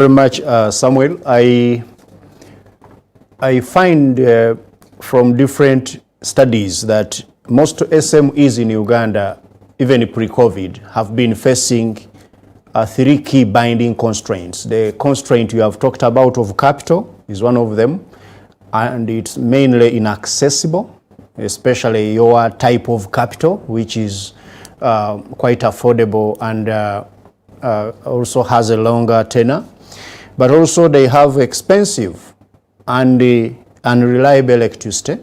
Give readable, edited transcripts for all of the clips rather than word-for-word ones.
Very much, Samuel. I find from different studies that most SMEs in Uganda, even pre-COVID, have been facing three key binding constraints. The constraint you have talked about of capital is one of them, and it's mainly inaccessible, especially your type of capital, which is quite affordable and also has a longer tenure. But also they have expensive and unreliable electricity,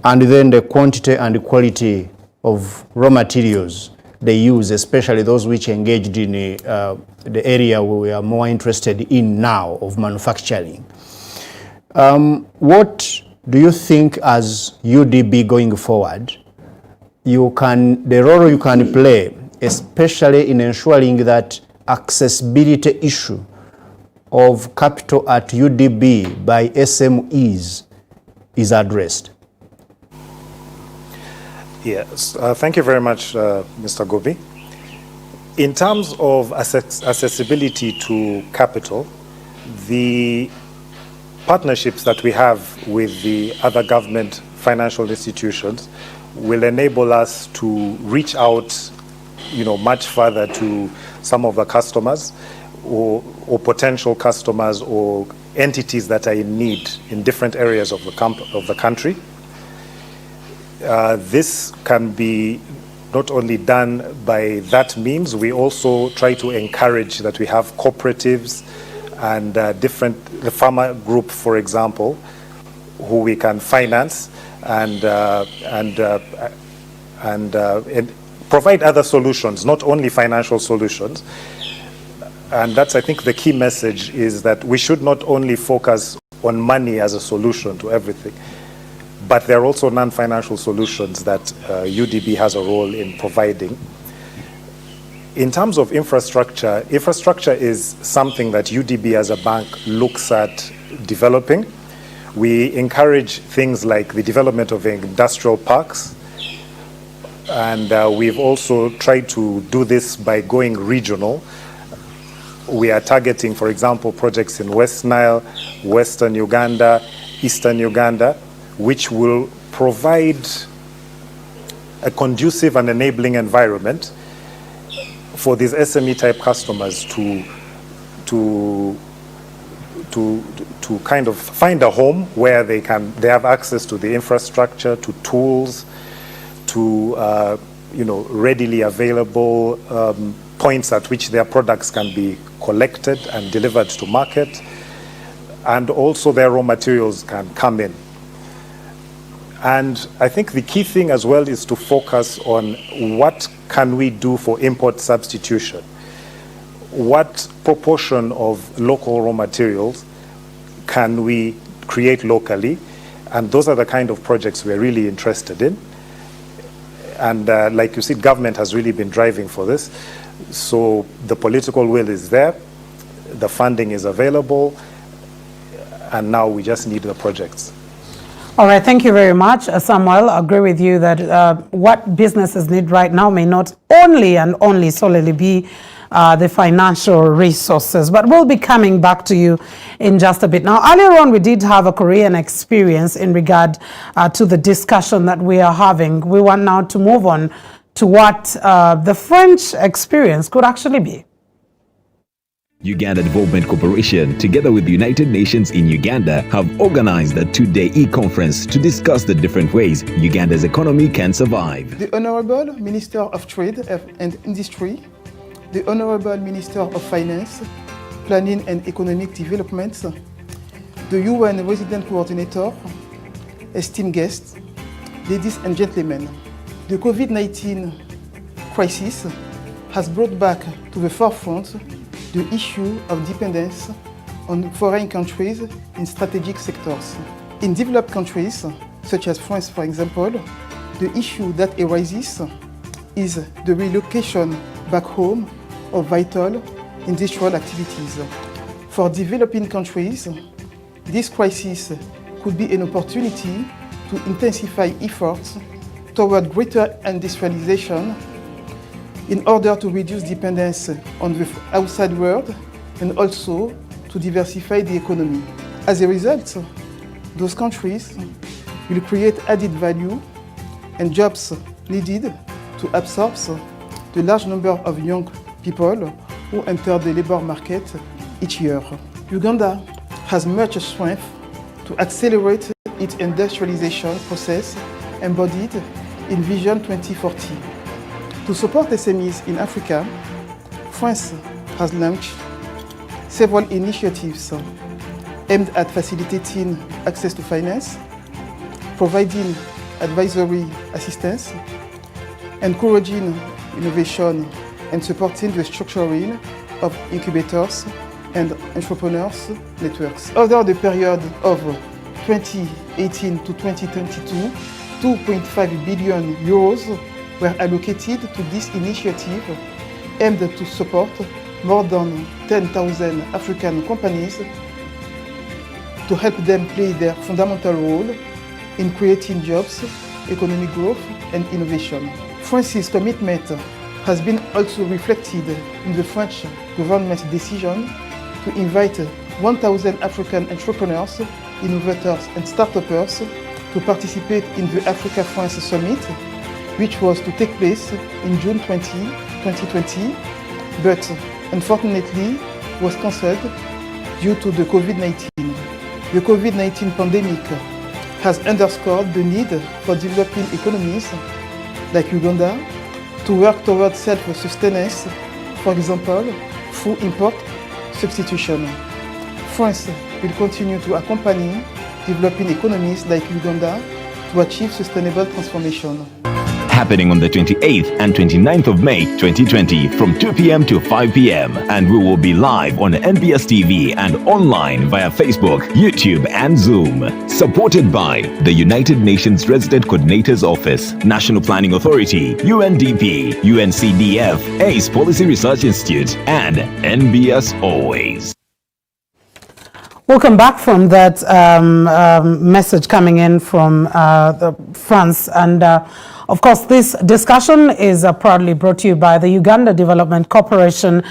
and then the quantity and quality of raw materials they use, especially those which engaged in the area we are more interested in now of manufacturing. What do you think as UDB going forward, the role you can play, especially in ensuring that accessibility issue of capital at UDB by SMEs is addressed? Yes, thank you very much, Mr. Gobi. In terms of accessibility to capital, the partnerships that we have with the other government financial institutions will enable us to reach out, much further to some of the customers or potential customers or entities that are in need in different areas of the country. This can be not only done by that means, we also try to encourage that we have cooperatives and the farmer group, for example, who we can finance and provide other solutions, not only financial solutions. And that's, I think, the key message is that we should not only focus on money as a solution to everything, but there are also non-financial solutions that UDB has a role in providing. In terms of infrastructure is something that UDB as a bank looks at developing. We encourage things like the development of industrial parks, and we've also tried to do this by going regional. We are targeting, for example, projects in West Nile, Western Uganda, Eastern Uganda, which will provide a conducive and enabling environment for these SME-type customers to kind of find a home where they have access to the infrastructure, to tools, to readily available points at which their products can be collected and delivered to market, and also their raw materials can come in. And I think the key thing as well is to focus on what can we do for import substitution. What proportion of local raw materials can we create locally? And those are the kind of projects we're really interested in. And like you see, government has really been driving for this. So the political will is there, the funding is available, and now we just need the projects. All right, thank you very much, Samuel. I agree with you that what businesses need right now may not only and only solely be the financial resources, but we'll be coming back to you in just a bit. Now, earlier on, we did have a Korean experience in regard to the discussion that we are having. We want now to move on to what the French experience could actually be. Uganda Development Corporation, together with the United Nations in Uganda, have organized a two-day e-conference to discuss the different ways Uganda's economy can survive. The Honorable Minister of Trade and Industry, the Honorable Minister of Finance, Planning and Economic Development, the UN Resident Coordinator, esteemed guests, ladies and gentlemen, the COVID-19 crisis has brought back to the forefront the issue of dependence on foreign countries in strategic sectors. In developed countries, such as France, for example, the issue that arises is the relocation back home of vital industrial activities. For developing countries, this crisis could be an opportunity to intensify efforts toward greater industrialization in order to reduce dependence on the outside world and also to diversify the economy. As a result, those countries will create added value and jobs needed to absorb the large number of young people who enter the labor market each year. Uganda has much strength to accelerate its industrialization process embodied in Vision 2040. To support SMEs in Africa, France has launched several initiatives aimed at facilitating access to finance, providing advisory assistance, encouraging innovation, and supporting the structuring of incubators and entrepreneurs networks. Over the period of 2018 to 2022, 2.5 billion euros were allocated to this initiative aimed to support more than 10,000 African companies to help them play their fundamental role in creating jobs, economic growth, and innovation. France's commitment has been also reflected in the French government's decision to invite 1,000 African entrepreneurs, innovators, and start-upers to participate in the Africa-France Summit, which was to take place in June 2020, but unfortunately was cancelled due to the COVID-19. The COVID-19 pandemic has underscored the need for developing economies like Uganda to work towards self-sustenance, for example, through import substitution. France will continue to accompany developing economies like Uganda to achieve sustainable transformation. Happening on the 28th and 29th of May 2020 from 2 p.m. to 5 p.m. And we will be live on NBS TV and online via Facebook, YouTube, and Zoom. Supported by the United Nations Resident Coordinator's Office, National Planning Authority, UNDP, UNCDF, ACE Policy Research Institute, and NBS Always. Welcome back from that message coming in from France. And of course, this discussion is proudly brought to you by the Uganda Development Corporation,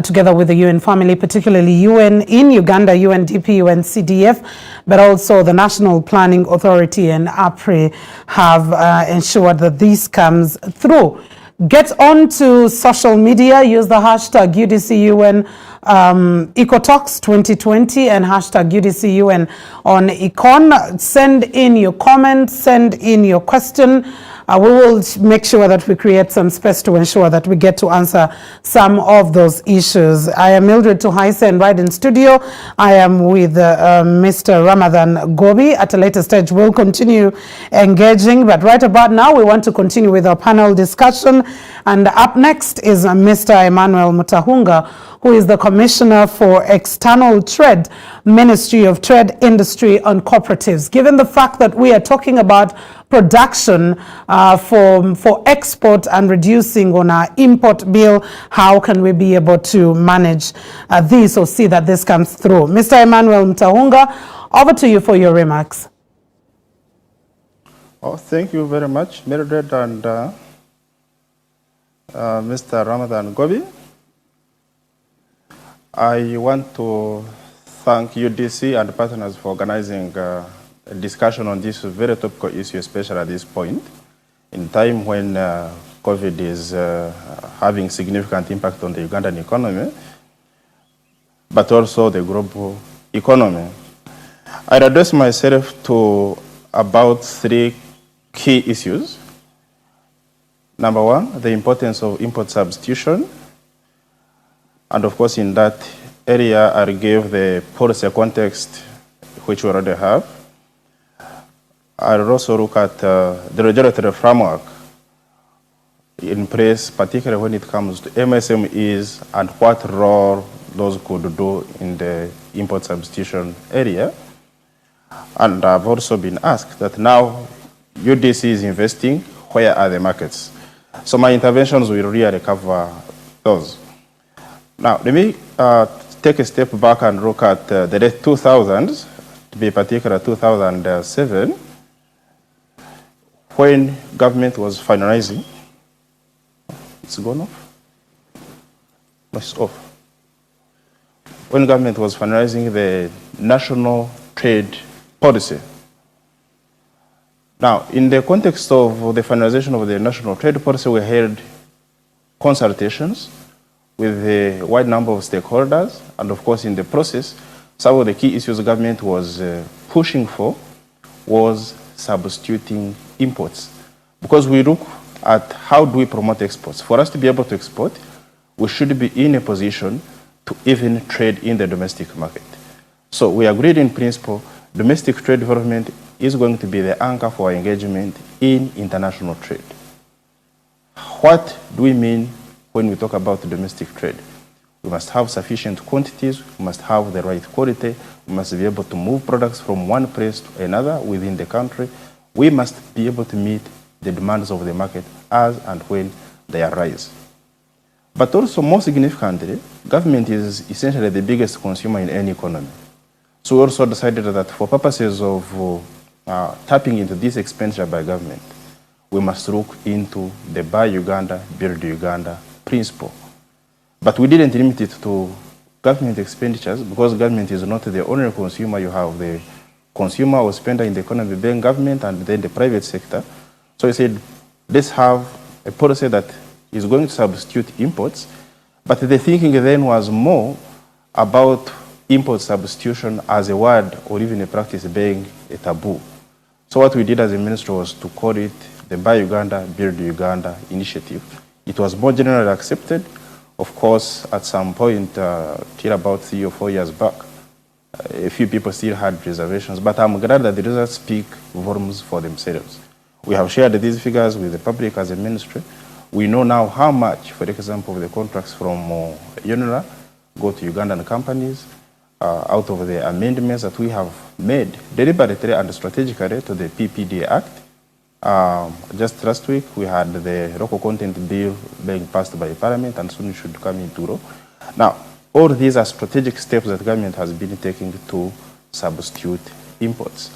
together with the UN family, particularly UN in Uganda, UNDP, UNCDF, but also the National Planning Authority and APRI have ensured that this comes through. Get on to social media, use the hashtag UDCUN EcoTalks 2020 and hashtag UDCUN on Econ. Send in your comments, send in your question. We will make sure that we create some space to ensure that we get to answer some of those issues. I am Mildred Tuhaise, and right in studio, I am with Mr. Ramadan Gobi. At a later stage, we'll continue engaging, but right about now, we want to continue with our panel discussion. And up next is Mr. Emmanuel Mutahunga, who is the Commissioner for External Trade, Ministry of Trade, Industry and Cooperatives. Given the fact that we are talking about production for export and reducing on our import bill, how can we be able to manage this or see that this comes through? Mr. Emmanuel Mutahunga, over to you for your remarks. Oh, thank you very much, Mildred and Mr. Ramadan Gobi. I want to thank UDC and partners for organizing a discussion on this very topical issue, especially at this point, in time when COVID is having significant impact on the Ugandan economy, but also the global economy. I'll address myself to about three key issues. Number one, the importance of import substitution. And of course, in that area, I give the policy context, which we already have. I'll also look at the regulatory framework in place, particularly when it comes to MSMEs and what role those could do in the import substitution area. And I've also been asked that now UDC is investing, where are the markets? So my interventions will really cover those. Now, let me take a step back and look at the late 2000s, to be particular 2007, when government was finalizing. It's gone off? It's off. when government was finalizing the national trade policy. Now, in the context of the finalization of the national trade policy, we held consultations with a wide number of stakeholders, and of course, in the process, some of the key issues the government was pushing for was substituting imports. Because we look at how do we promote exports. For us to be able to export, we should be in a position to even trade in the domestic market. So we agreed in principle, domestic trade development is going to be the anchor for our engagement in international trade. What do we mean when we talk about domestic trade? We must have sufficient quantities, we must have the right quality, we must be able to move products from one place to another within the country. We must be able to meet the demands of the market as and when they arise. But also, more significantly, government is essentially the biggest consumer in any economy. So we also decided that for purposes of tapping into this expenditure by government, we must look into the Buy Uganda, Build Uganda principle. But we didn't limit it to government expenditures because government is not the only consumer. You have the consumer or spender in the economy being government and then the private sector. So we said, let's have a policy that is going to substitute imports. But the thinking then was more about import substitution as a word or even a practice being a taboo. So what we did as a ministry was to call it the Buy Uganda, Build Uganda initiative. It was more generally accepted. Of course, at some point, till about 3 or 4 years back, a few people still had reservations, but I'm glad that the results speak volumes for themselves. We have shared these figures with the public as a ministry. We know now how much, for example, the contracts from UNRWA go to Ugandan companies out of the amendments that we have made deliberately and strategically to the PPDA Act. Just last week, we had the local content bill being passed by Parliament and soon it should come into law. Now, all these are strategic steps that government has been taking to substitute imports.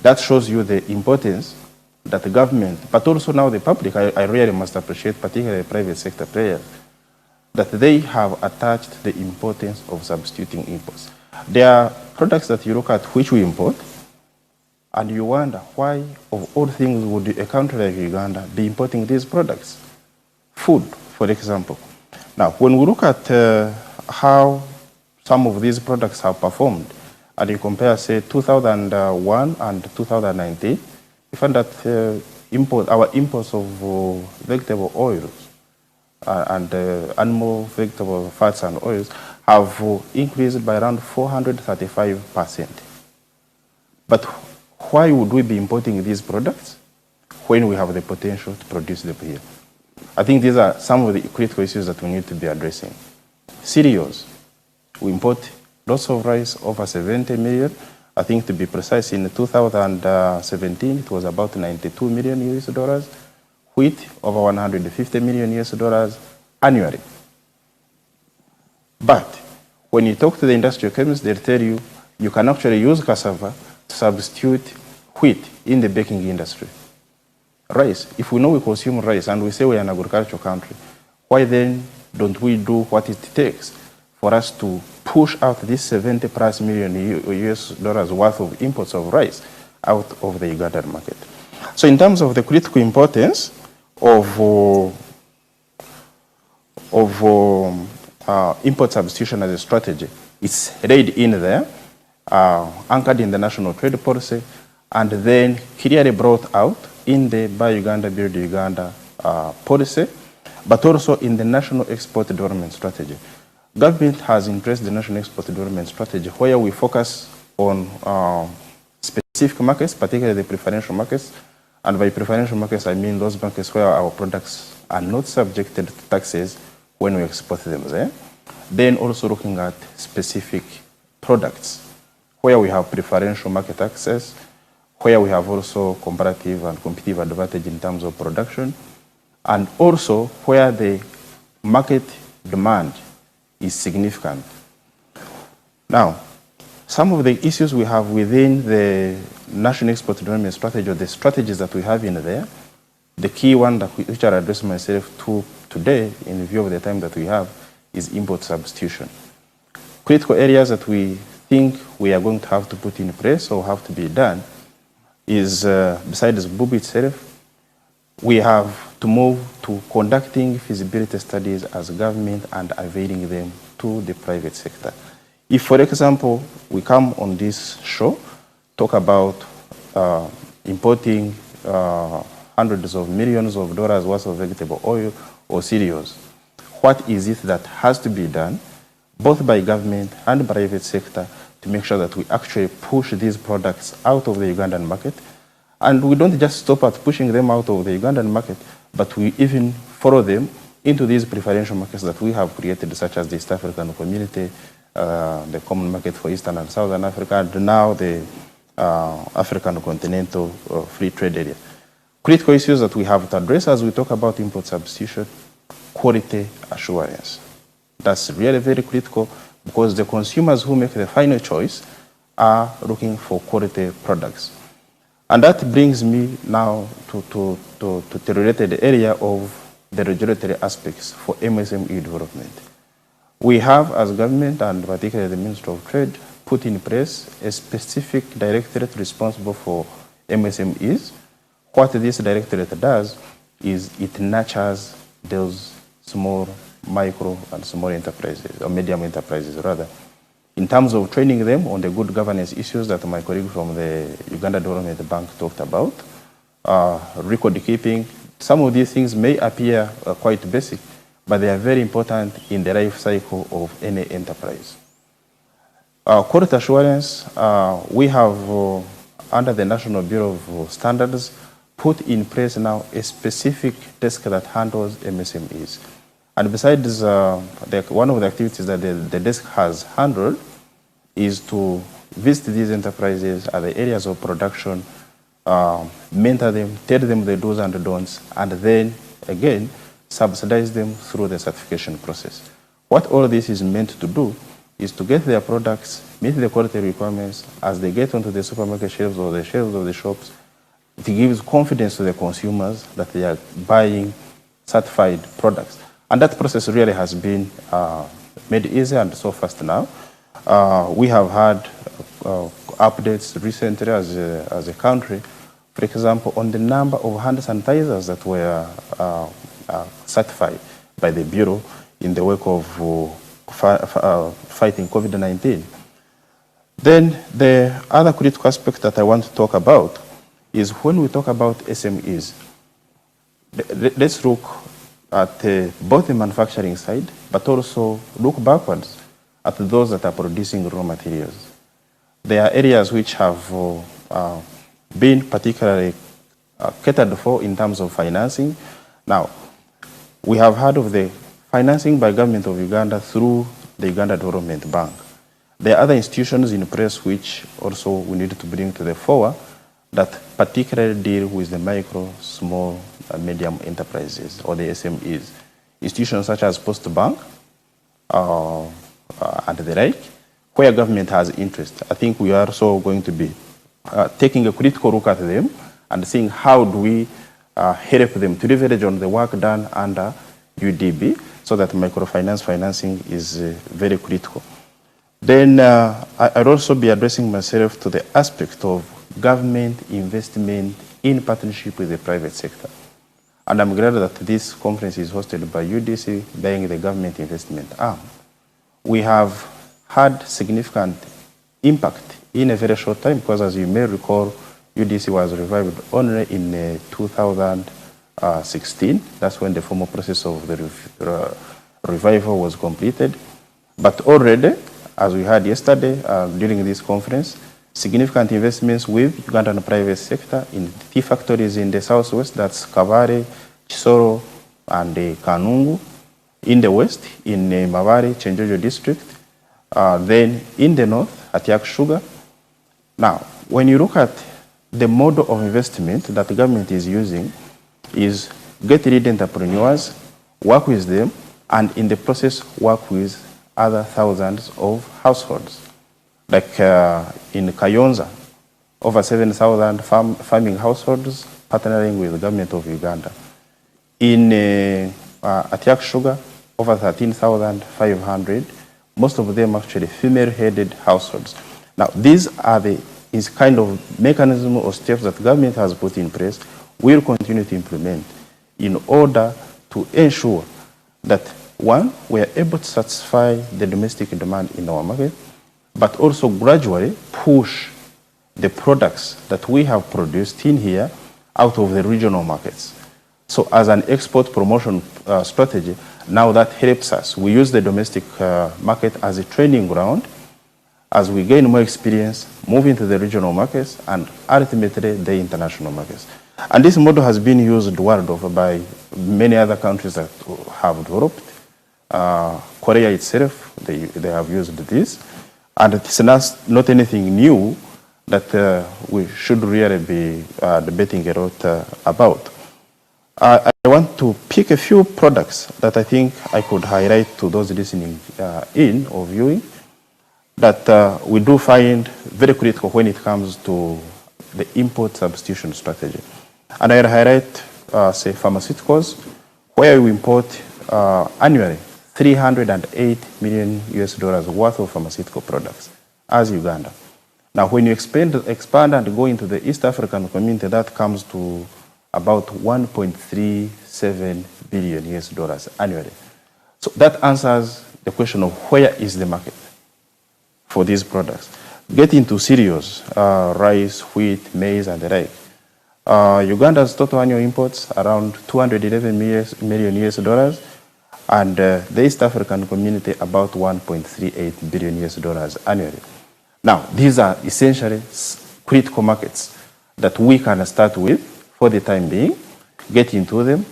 That shows you the importance that the government, but also now the public, I really must appreciate, particularly private sector players, that they have attached the importance of substituting imports. There are products that you look at which we import, and you wonder why, of all things, would a country like Uganda be importing these products? Food, for example. Now, when we look at how some of these products have performed, and you compare, say, 2001 and 2019, you find that our imports of vegetable oils and animal vegetable fats and oils have increased by around 435%. But why would we be importing these products when we have the potential to produce them here? I think these are some of the critical issues that we need to be addressing. Cereals. We import lots of rice, over 70 million. I think to be precise, in 2017, it was about 92 million US dollars. Wheat, over 150 million US dollars annually. But when you talk to the industrial chemists, they'll tell you, you can actually use cassava to substitute wheat in the baking industry. Rice, if we know we consume rice and we say we're an agricultural country, why then don't we do what it takes for us to push out this 70 plus million US dollars worth of imports of rice out of the Ugandan market? So in terms of the critical importance of import substitution as a strategy, it's laid in there, anchored in the national trade policy, and then clearly brought out in the Buy Uganda, Build Uganda policy, but also in the national export development strategy. Government has embraced the national export development strategy where we focus on specific markets, particularly the preferential markets. And by preferential markets, I mean those markets where our products are not subjected to taxes when we export them there. Then also looking at specific products where we have preferential market access, where we have also comparative and competitive advantage in terms of production, and also where the market demand is significant. Now, some of the issues we have within the National Export Development Strategy, or the strategies that we have in there, the key one that which I'll address myself to today, in view of the time that we have, is import substitution. critical areas that we think we are going to have to put in place or have to be done is, besides BUB itself, we have to move to conducting feasibility studies as a government and availing them to the private sector. If, for example, we come on this show, talk about importing hundreds of millions of dollars worth of vegetable oil or cereals, what is it that has to be done, both by government and private sector, to make sure that we actually push these products out of the Ugandan market? And we don't just stop at pushing them out of the Ugandan market, but we even follow them into these preferential markets that we have created, such as the East African Community, the Common Market for Eastern and Southern Africa, and now the African Continental Free Trade Area. Critical issues that we have to address as we talk about import substitution, quality assurance. That's really very critical, because the consumers who make the final choice are looking for quality products. And that brings me now to the related area of the regulatory aspects for MSME development. We have, as government, and particularly the Ministry of Trade, put in place a specific directorate responsible for MSMEs. What this directorate does is it nurtures those small, micro, and small enterprises, or medium enterprises rather, in terms of training them on the good governance issues that my colleague from the Uganda Development Bank talked about, record keeping. Some of these things may appear quite basic, but they are very important in the life cycle of any enterprise. Quality assurance, we have, under the National Bureau of Standards, put in place now a specific desk that handles MSMEs. And besides, one of the activities that the desk has handled is to visit these enterprises at the areas of production, mentor them, tell them the do's and the don'ts, and then, again, subsidize them through the certification process. What all this is meant to do is to get their products, meet the quality requirements as they get onto the supermarket shelves or the shelves of the shops. It gives confidence to the consumers that they are buying certified products. And that process really has been made easy and so fast now. We have had updates recently as a country, for example, on the number of hand sanitizers that were certified by the Bureau in the wake of fighting COVID-19. Then the other critical aspect that I want to talk about is when we talk about SMEs, let's look at both the manufacturing side, but also look backwards at those that are producing raw materials. There are areas which have been particularly catered for in terms of financing. Now, we have heard of the financing by government of Uganda through the Uganda Development Bank. There are other institutions in place which also we need to bring to the fore that particularly deal with the micro, small, and medium enterprises, or the SMEs. Institutions such as Post Bank and the like, where government has interest. I think we are also going to be taking a critical look at them and seeing how do we help them to leverage on the work done under UDB, so that microfinance financing is very critical. Then I'll also be addressing myself to the aspect of government investment in partnership with the private sector. And I'm glad that this conference is hosted by UDC, being the government investment arm. We have had significant impact in a very short time, because as you may recall, UDC was revived only in 2016. That's when the formal process of the revival was completed. But already, as we heard yesterday during this conference, significant investments with Ugandan private sector in tea factories in the southwest, that's Kabare, Chisoro, and Kanungu. In the west, in Mabare, Chenjojo district. Then in the north, Atiak Sugar. Now, when you look at the model of investment that the government is using, is get lead entrepreneurs, work with them, and in the process work with other thousands of households. Like in Kayonza, over 7,000 farming households partnering with the government of Uganda. In Atiak Sugar, over 13,500 most of them actually female-headed households. Now, these are is kind of mechanism or steps that government has put in place, will continue to implement in order to ensure that, one, we are able to satisfy the domestic demand in our market, but also gradually push the products that we have produced in here out of the regional markets. So as an export promotion strategy, now that helps us. We use the domestic market as a training ground. As we gain more experience, move into the regional markets and ultimately the international markets. And this model has been used world over by many other countries that have developed. Korea itself, they have used this. And it's not anything new that we should really be debating a lot about. I want to pick a few products that I think I could highlight to those listening in or viewing that we do find very critical when it comes to the import substitution strategy. And I'll highlight, say, pharmaceuticals, where we import annually $308 million worth of pharmaceutical products as Uganda. Now, when you expand and go into the East African community, that comes to about $1.37 billion annually. So that answers the question of where is the market for these products. Get into cereals, rice, wheat, maize, and the like. Uganda's total annual imports around $211 million, and the East African community about $1.38 billion annually. Now, these are essentially critical markets that we can start with for the time being, get into them,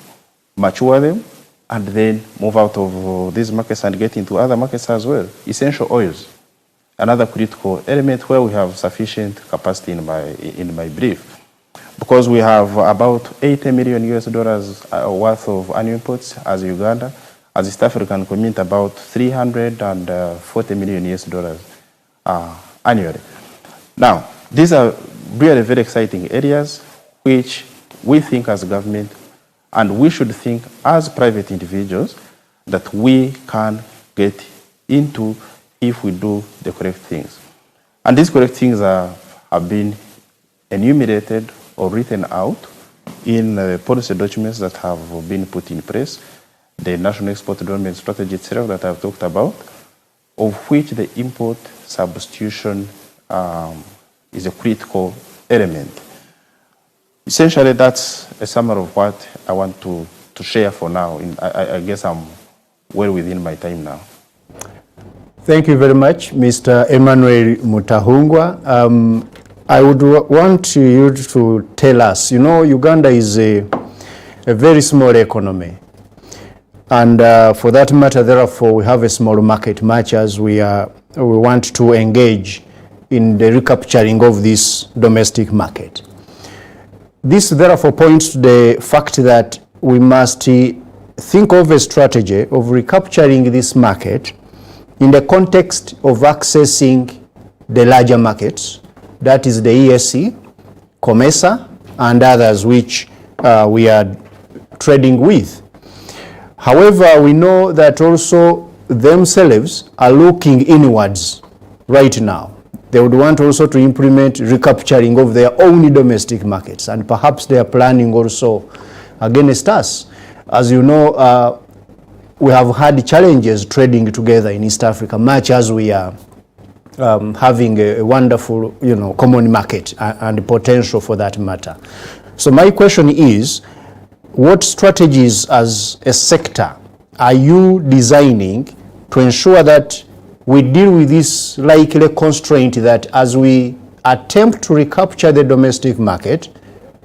mature them, and then move out of these markets and get into other markets as well. Essential oils, another critical element where we have sufficient capacity in my brief. Because we have about $80 million worth of annual imports as Uganda, as East African community about $340 million annually. Now, these are really very exciting areas which we think as government and we should think as private individuals that we can get into if we do the correct things. And these correct things have been enumerated or written out in policy documents that have been put in place, the National Export Development Strategy itself that I've talked about, of which the import substitution is a critical element. Essentially, that's a summary of what I want to share for now. I guess I'm well within my time now. Thank you very much, Mr. Emmanuel Mutahungwa. I would want you to tell us, you know, Uganda is a very small economy. And for that matter, therefore, we have a small market much as we want to engage in the recapturing of this domestic market. This therefore points to the fact that we must think of a strategy of recapturing this market in the context of accessing the larger markets, that is the EAC, COMESA, and others which we are trading with. However, we know that also themselves are looking inwards right now. They would want also to implement recapturing of their own domestic markets, and perhaps they are planning also against us. As you know, we have had challenges trading together in East Africa, much as we are having a wonderful, you know, common market and potential for that matter. So my question is, what strategies as a sector are you designing to ensure that we deal with this likely constraint that as we attempt to recapture the domestic market,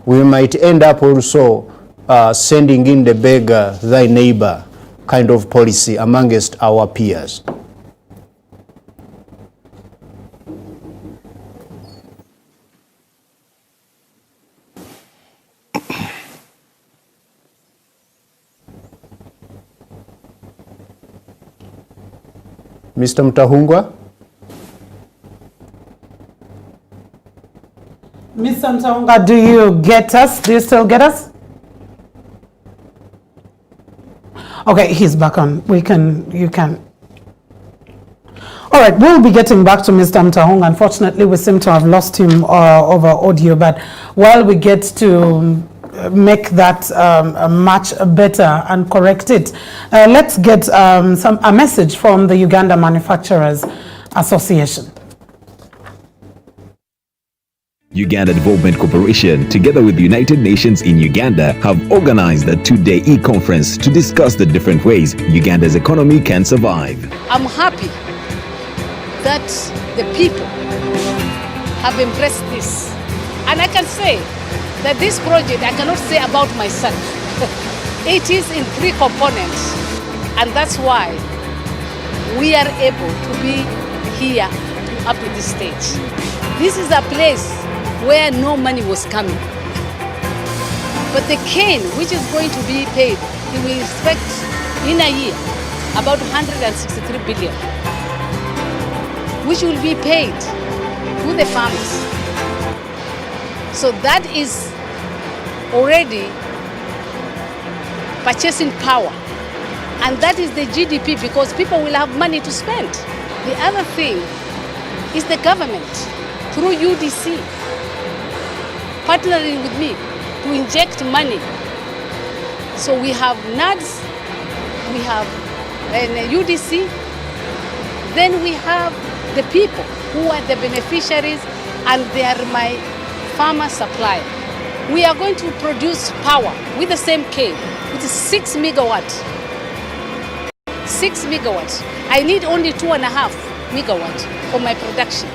we might end up also sending in the beggar thy neighbor kind of policy amongst our peers? Mr. Mutahungwa? Mr. Mutahungwa, do you get us? Do you still get us? Okay, he's back on. You can. All right, we'll be getting back to Mr. Mtahong. Unfortunately, we seem to have lost him over audio, but while we get to make that much better and correct it, let's get a message from the Uganda Manufacturers Association. Uganda Development Corporation, together with the United Nations in Uganda, have organized a two-day e-conference to discuss the different ways Uganda's economy can survive. I'm happy that the people have embraced this. And I can say that this project, I cannot say about myself. It is in 3 components. And that's why we are able to be here up to this stage. This is a place where no money was coming. But the cane, which is going to be paid, we expect in a year about 163 billion, which will be paid to the farmers. So that is already purchasing power. And that is the GDP, because people will have money to spend. The other thing is the government, through UDC, partnering with me to inject money. So we have NADS, we have UDC, then we have the people who are the beneficiaries, and they are my farmer supplier. We are going to produce power with the same cane, which is 6 megawatts. 6 megawatts. I need only 2.5 megawatts for my production.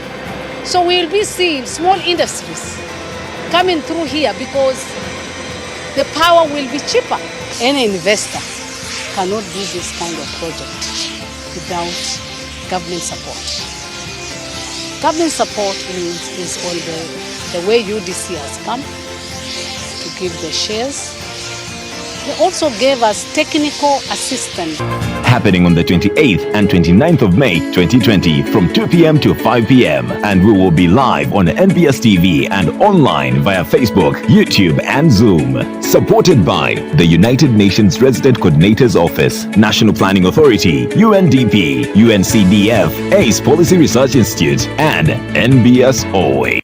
So we will be seeing small industries coming through here because the power will be cheaper. Any investor cannot do this kind of project without government support. Government support is on the way UDC has come to give the shares. They also gave us technical assistance. Happening on the 28th and 29th of May 2020 from 2 p.m. to 5 p.m. And we will be live on NBS TV and online via Facebook, YouTube and Zoom. Supported by the United Nations Resident Coordinator's Office, National Planning Authority, UNDP, UNCDF, ACE Policy Research Institute and NBS OA.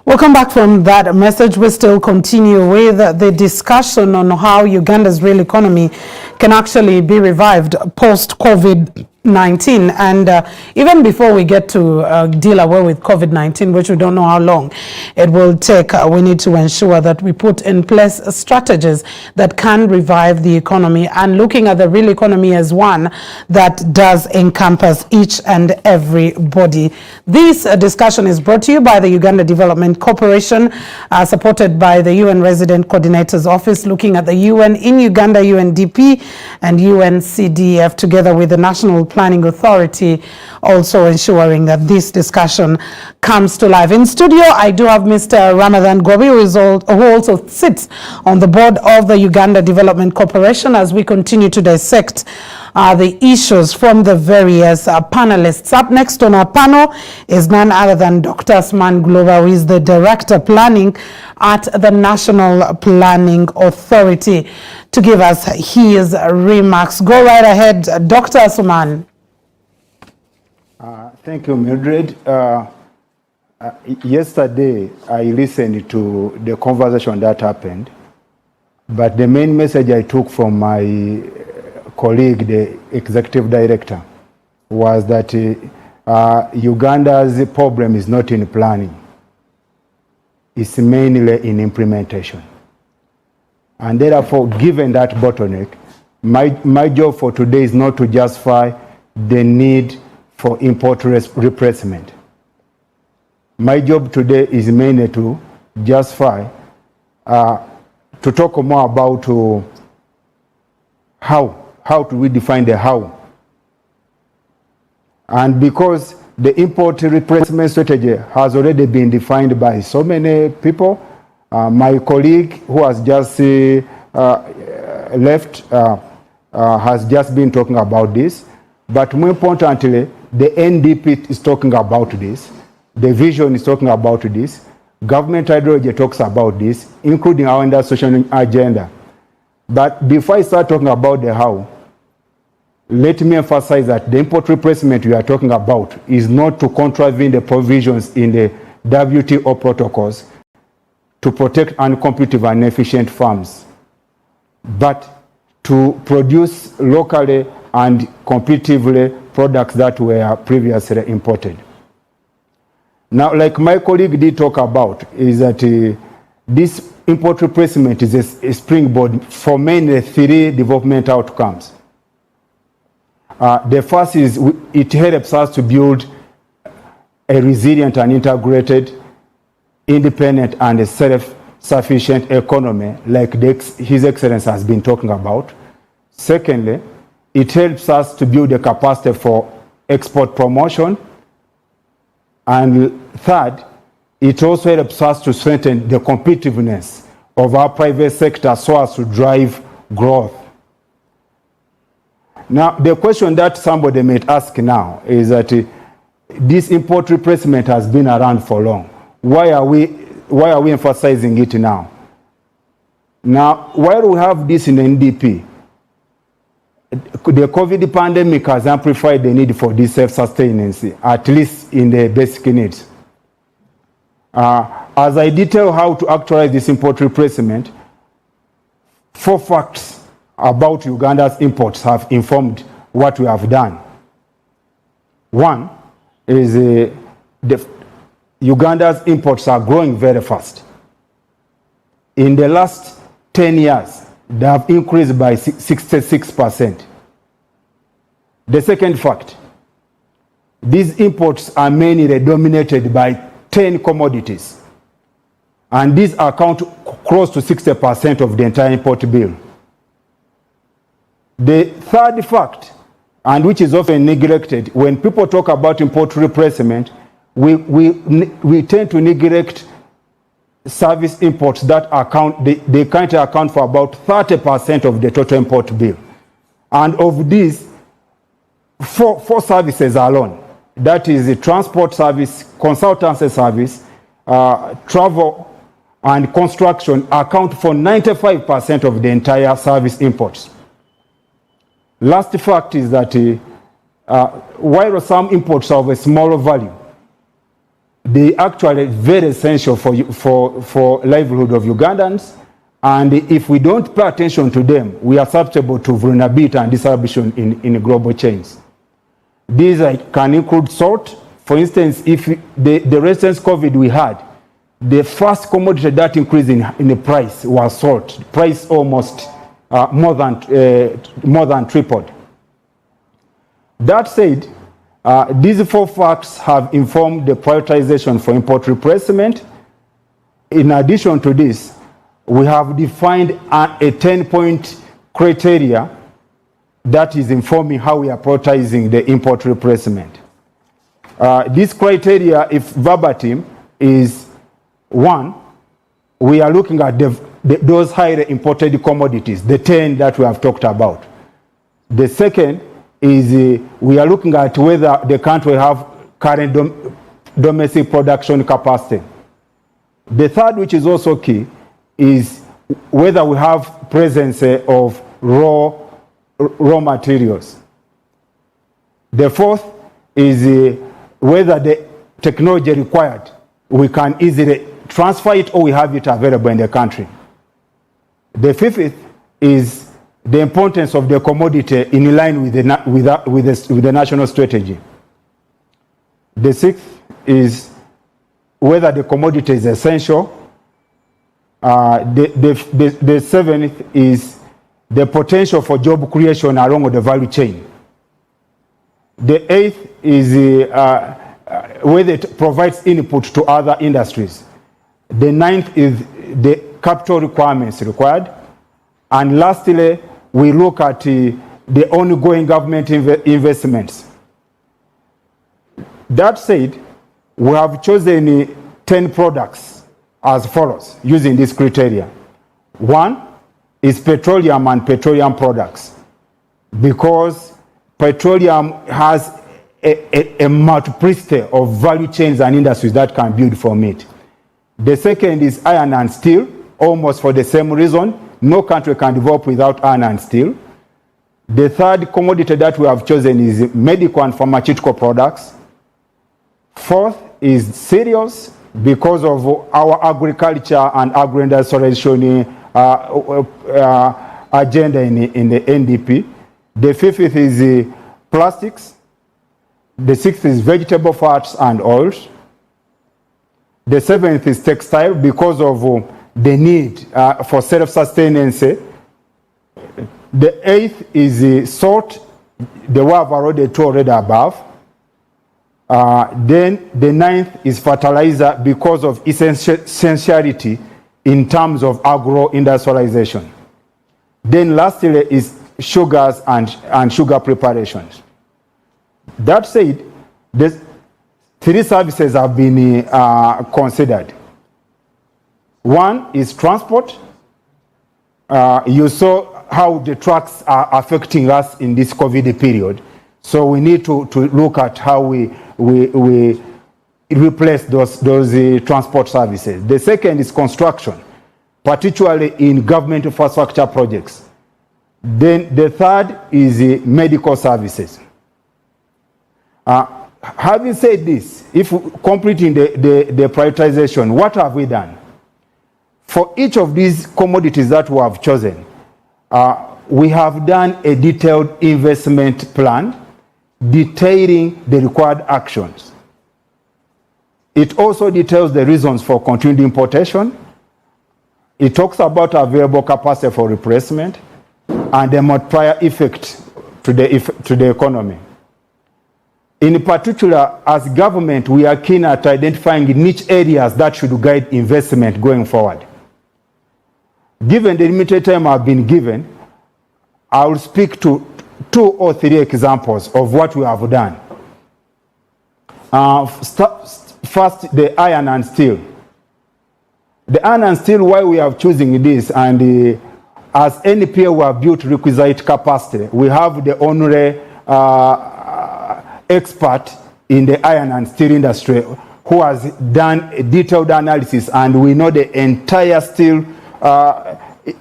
Welcome back from that message. We still continue with the discussion on how Uganda's real economy can actually be revived post-COVID-19. And even before we get to deal away with COVID-19, which we don't know how long it will take, we need to ensure that we put in place strategies that can revive the economy, and looking at the real economy as one that does encompass each and everybody. This discussion is brought to you by the Uganda Development Corporation, supported by the UN Resident Coordinator's Office, looking at the UN in Uganda, UNDP and UNCDF, together with the National Planning Authority, also ensuring that this discussion comes to life. In studio, I do have Mr. Ramadan Gobi, who also sits on the board of the Uganda Development Corporation, as we continue to dissect the issues from the various panelists. Up next on our panel is none other than Dr. Asman Glover, who is the Director Planning at the National Planning Authority, to give us his remarks. Go right ahead, Dr. Asman. Thank you, Mildred. Yesterday, I listened to the conversation that happened, but the main message I took from my colleague, the executive director, was that Uganda's problem is not in planning. It's mainly in implementation. And therefore, given that bottleneck, my job for today is not to justify the need for import replacement. My job today is mainly to justify, to talk more about how do we define the how. And because the import replacement strategy has already been defined by so many people, my colleague who has just left has just been talking about this. But more importantly, the NDP is talking about this. The vision is talking about this. Government ideology talks about this, including our social agenda. But before I start talking about the how, let me emphasize that the import replacement we are talking about is not to contravene the provisions in the WTO protocols to protect uncompetitive and inefficient farms, but to produce locally and competitively products that were previously imported. Now, like my colleague did talk about, is that this import replacement is a springboard for mainly 3 development outcomes. The first is it helps us to build a resilient and integrated, independent and self-sufficient economy, like His Excellency has been talking about. Secondly, it helps us to build a capacity for export promotion. And third, it also helps us to strengthen the competitiveness of our private sector so as to drive growth. Now, the question that somebody may ask now is that this import replacement has been around for long. Why are we emphasizing it now? Now, while we have this in NDP, the COVID pandemic has amplified the need for this self-sustenance, at least in the basic needs. As I detail how to actualize this import replacement, 4 facts about Uganda's imports have informed what we have done. One is Uganda's imports are growing very fast. In the last 10 years, they have increased by 66%. The second fact, these imports are mainly dominated by 10 commodities, and these account close to 60% of the entire import bill. The third fact, and which is often neglected, when people talk about import replacement, we tend to neglect service imports that they currently account for about 30% of the total import bill. And of these, four services alone, that is the transport service, consultancy service, travel and construction, account for 95% of the entire service imports. Last fact is that while some imports are of a smaller value, they actually very essential for livelihood of Ugandans, and if we don't pay attention to them, we are susceptible to vulnerability and disruption in global chains. These can include salt. For instance, if the recent COVID we had, the first commodity that increased in the price was salt. Price almost more than tripled. That said, these 4 facts have informed the prioritization for import replacement. In addition to this, we have defined a 10-point criteria that is informing how we are prioritizing the import replacement. This criteria, if verbatim, is 1, we are looking at those highly imported commodities, the 10 that we have talked about. The second is we are looking at whether the country have current domestic production capacity. The third, which is also key, is whether we have presence of raw materials. The fourth is whether the technology required, we can easily transfer it or we have it available in the country. The fifth is the importance of the commodity in line with the national strategy. The sixth is whether the commodity is essential. The seventh is the potential for job creation along the value chain. The eighth is whether it provides input to other industries. The ninth is the capital requirements required. And lastly, we look at the ongoing government investments. That said, we have chosen 10 products as follows using this criteria. 1 is petroleum and petroleum products, because petroleum has a multiplicity of value chains and industries that can build from it. The second is iron and steel, almost for the same reason. No country can develop without iron and steel. The third commodity that we have chosen is medical and pharmaceutical products. Fourth is cereals, because of our agriculture and agro-industrialization agenda in the NDP. The fifth is plastics. The sixth is vegetable fats and oils. The seventh is textile, because of the need for self-sustenance. The eighth is salt, the one I've already told above. Then the ninth is fertilizer, because of essentiality in terms of agro-industrialization. Then lastly is sugars and sugar preparations. That said, the three services have been considered. One is transport. You saw how the trucks are affecting us in this COVID period. So we need to look at how we replace those transport services. The second is construction, particularly in government infrastructure projects. Then the third is medical services. Having said this, if completing the prioritization, what have we done? For each of these commodities that we have chosen, we have done a detailed investment plan detailing the required actions. It also details the reasons for continued importation. It talks about available capacity for replacement and the multiplier effect to the economy. In particular, as government, we are keen at identifying niche areas that should guide investment going forward. Given the limited time I've been given, I will speak to 2 or 3 examples of what we have done. First, the iron and steel. The iron and steel, why we are choosing this, and as NPA we have built requisite capacity. We have the honorary expert in the iron and steel industry who has done a detailed analysis, and we know the entire steel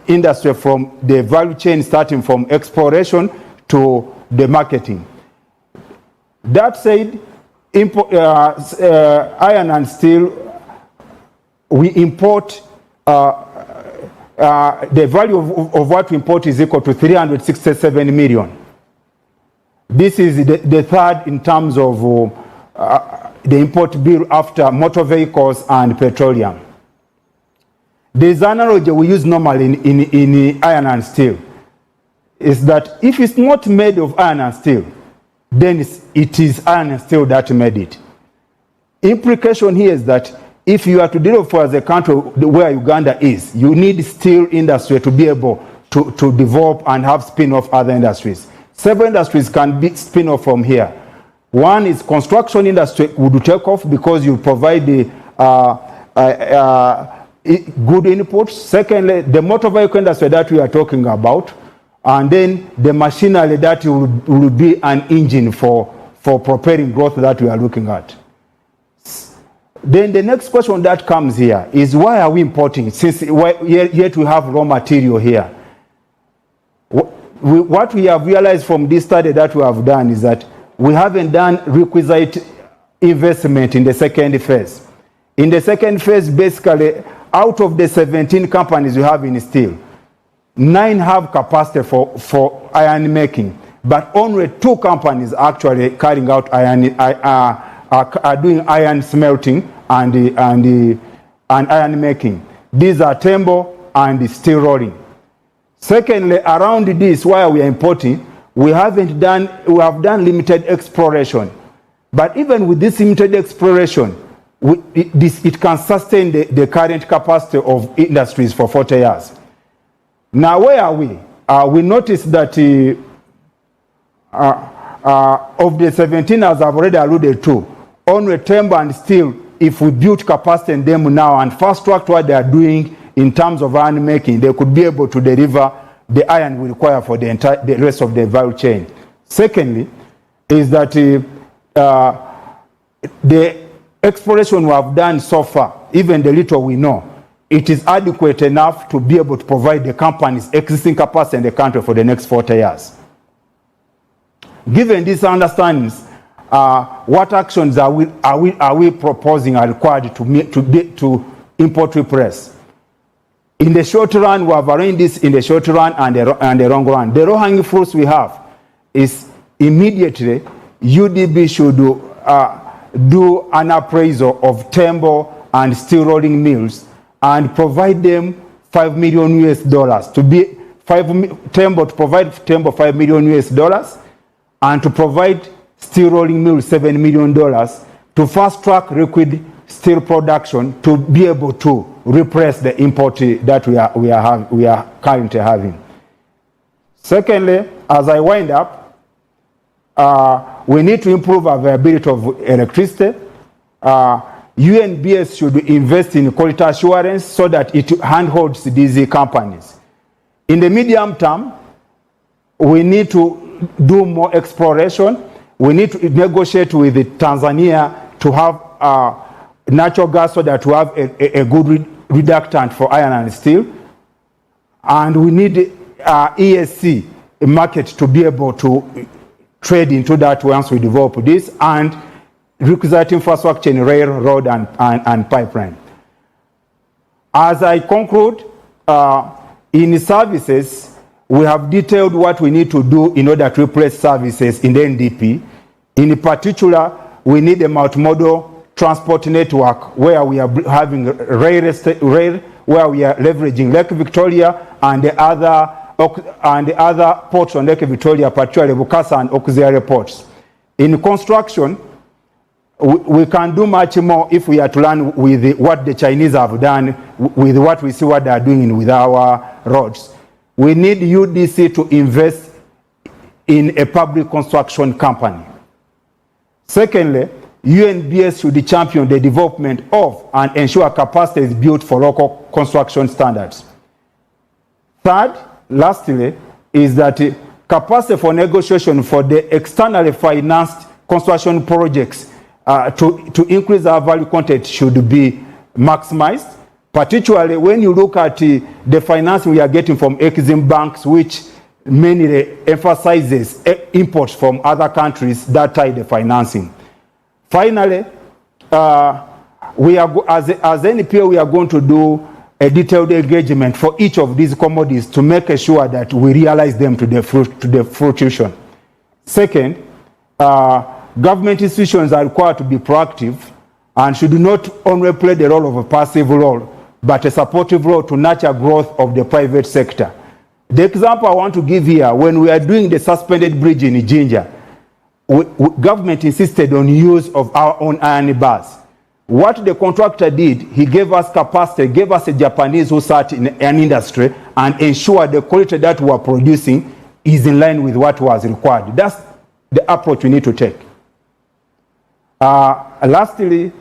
industry from the value chain, starting from exploration to the marketing. That said, iron and steel, we import, the value of what we import is equal to 367 million. This is the third in terms of the import bill after motor vehicles and petroleum. There's an analogy we use normally in iron and steel, is that if it's not made of iron and steel, then it is iron and steel that made it. Implication here is that if you are to develop as a country where Uganda is, you need steel industry to be able to develop and have spin-off other industries. Several industries can be spin-off from here. One is construction industry would take off because you provide the good inputs. Secondly, the motor vehicle industry that we are talking about, and then the machinery that will be an engine for propelling growth that we are looking at. Then the next question that comes here is, why are we importing, since yet we have raw material here? What we have realized from this study that we have done is that we haven't done requisite investment in the second phase. In the second phase, basically, out of the 17 companies we have in steel, 9 have capacity for iron making, but only 2 companies actually carrying out are doing iron smelting and iron making. These are Tembo and steel rolling. Secondly, around this, while we are importing, we have done limited exploration. But even with this limited exploration, it can sustain the current capacity of industries for 40 years. Now, where are we? We noticed that of the 17, as I've already alluded to, only Tembo and steel, if we build capacity in them now and fast track what they are doing in terms of iron making, they could be able to deliver the iron we require for the rest of the value chain. Secondly, is that the exploration we have done so far, even the little we know, it is adequate enough to be able to provide the company's existing capacity in the country for the next 40 years. given these understandings, what actions are we proposing are required to import repress? In the short run, we have arranged this in the short run and the long run. The low-hanging fruits we have is immediately UDB should do an appraisal of timber and steel rolling mills and provide them $5 million to be timber, to provide timber $5 million and to provide steel rolling mills $7 million to fast track liquid steel production to be able to repress the import that we are currently having. Secondly, as I wind up, we need to improve availability of electricity. UNBS should invest in quality assurance so that it handholds these companies. In the medium term, we need to do more exploration. We need to negotiate with Tanzania to have natural gas so that we have a good reductant for iron and steel. And we need ESC, a market, to be able to trade into that once we develop this, and requisite infrastructure in railroad and pipeline. As I conclude, in services, we have detailed what we need to do in order to replace services in the NDP. In particular, we need a multimodal transport network where we are having rail, where we are leveraging Lake Victoria and the other ports on Lake Victoria, particularly Bukasa and auxiliary ports. In construction, we can do much more if we are to learn with what the Chinese have done, with what we see what they are doing with our roads. We need UDC to invest in a public construction company. Secondly, UNBS should champion the development of and ensure capacity is built for local construction standards. Third, lastly, is that capacity for negotiation for the externally financed construction projects to increase our value content should be maximized, particularly when you look at the financing we are getting from Exim banks, which mainly emphasizes imports from other countries that tie the financing. Finally, as NPA, we are going to do a detailed engagement for each of these commodities to make sure that we realize them to the fruition. Second, government institutions are required to be proactive and should not only play the role of a passive role, but a supportive role to nurture growth of the private sector. The example I want to give here, when we are doing the suspended bridge in Jinja, government insisted on use of our own iron bars. What the contractor did, he gave us capacity, gave us a Japanese who sat in an industry and ensured the quality that we are producing is in line with what was required. That's the approach we need to take. Lastly,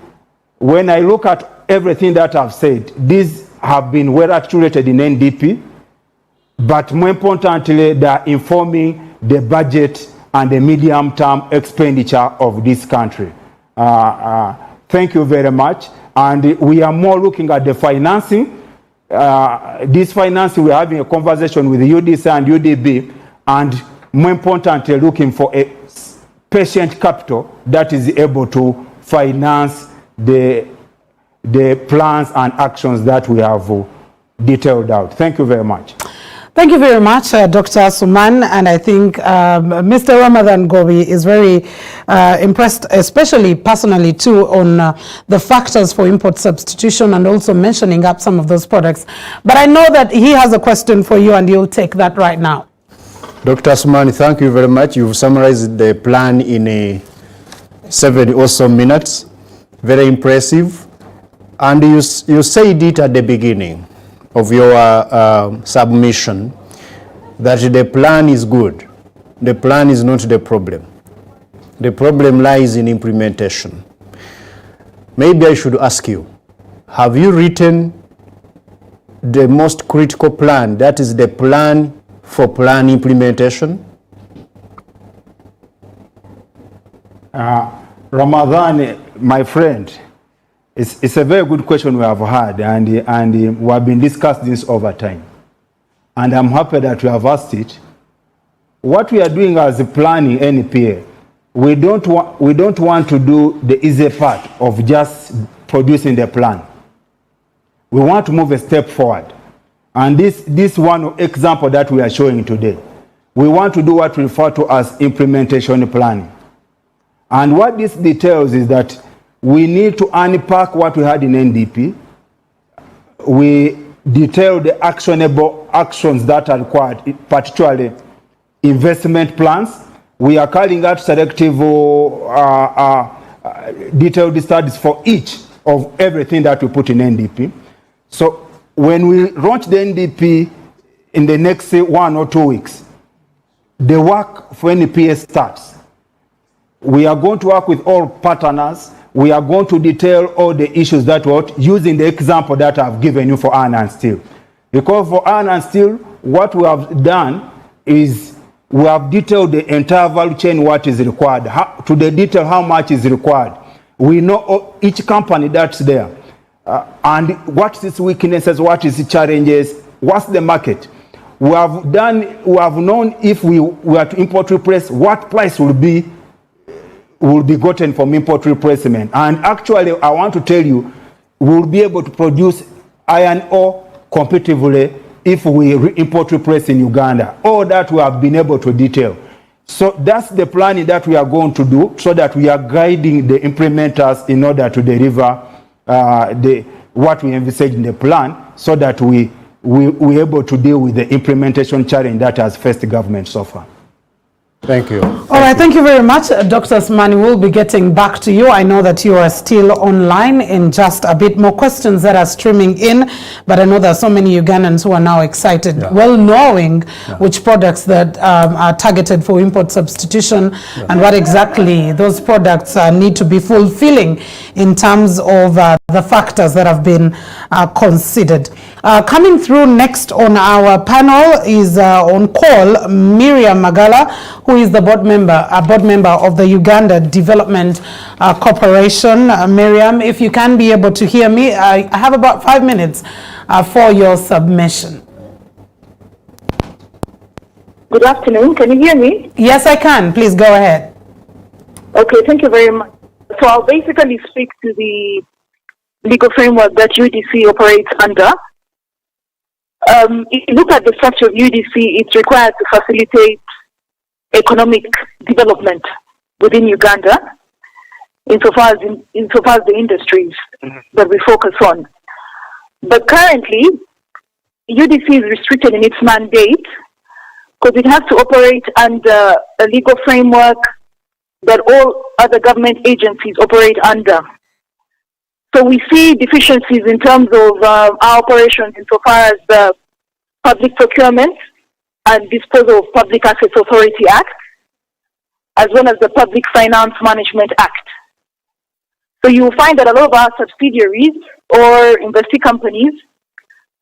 when I look at everything that I've said, these have been well articulated in NDP, but more importantly, they are informing the budget and the medium-term expenditure of this country. Thank you very much. And we are more looking at the financing. This financing, we're having a conversation with UDC and UDB, and more importantly, looking for a patient capital that is able to finance the plans and actions that we have detailed out. Thank you very much. Thank you very much, Dr. Suman. And I think Mr. Ramadan Gobi is very impressed, especially personally too, on the factors for import substitution and also mentioning up some of those products. But I know that he has a question for you and you'll take that right now. Dr. Suman, thank you very much. You've summarized the plan in 7 or so minutes. Very impressive. And you said it at the beginning of your submission that the plan is good. The plan is not the problem. The problem lies in implementation. Maybe I should ask you, have you written the most critical plan, that is the plan for plan implementation? Ramadan, my friend, it's a very good question we have had, and we have been discussing this over time. And I'm happy that you have asked it. what we are doing as a planning NPA, we don't want to do the easy part of just producing the plan. We want to move a step forward. And this one example that we are showing today, we want to do what we refer to as implementation planning. And what this details is that we need to unpack what we had in NDP. We detail the actionable actions that are required, particularly investment plans. We are carrying out selective detailed studies for each of everything that we put in NDP. So when we launch the NDP in the next, say, 1 or 2 weeks, the work for NPA starts. We are going to work with all partners. We are going to detail all the issues that were using the example that I've given you for iron and steel. Because for iron and steel, what we have done is we have detailed the entire value chain, what is required, to the detail how much is required. We know each company that's there, and what's its weaknesses, what is its challenges, what's the market. We have known if we were to import replace, what price will be gotten from import replacement. And actually, I want to tell you, we'll be able to produce iron ore competitively if we import replace in Uganda. All that we have been able to detail. So that's the planning that we are going to do, so that we are guiding the implementers in order to deliver what we envisage in the plan, so that we're able to deal with the implementation challenge that has faced the government so far. Thank you. All right, thank you very much. Dr. Asmani, we'll be getting back to you. I know that you are still online in just a bit more questions that are streaming in, but I know there are so many Ugandans who are now excited, well knowing which products that are targeted for import substitution and what exactly those products need to be fulfilling in terms of the factors that have been considered. Coming through next on our panel is on call Miriam Magala, who is the board member of the Uganda Development Corporation. Miriam, if you can be able to hear me, I have about 5 minutes for your submission. Good afternoon. Can you hear me? Yes, I can. Please go ahead. Okay, thank you very much. So I'll basically speak to the legal framework that UDC operates under. If you look at the structure of UDC, it's required to facilitate economic development within Uganda, insofar as the industries that we focus on. But currently, UDC is restricted in its mandate because it has to operate under a legal framework that all other government agencies operate under. So we see deficiencies in terms of our operations insofar as the Public Procurement and Disposal of Public Assets Authority Act, as well as the Public Finance Management Act. So you will find that a lot of our subsidiaries or investee companies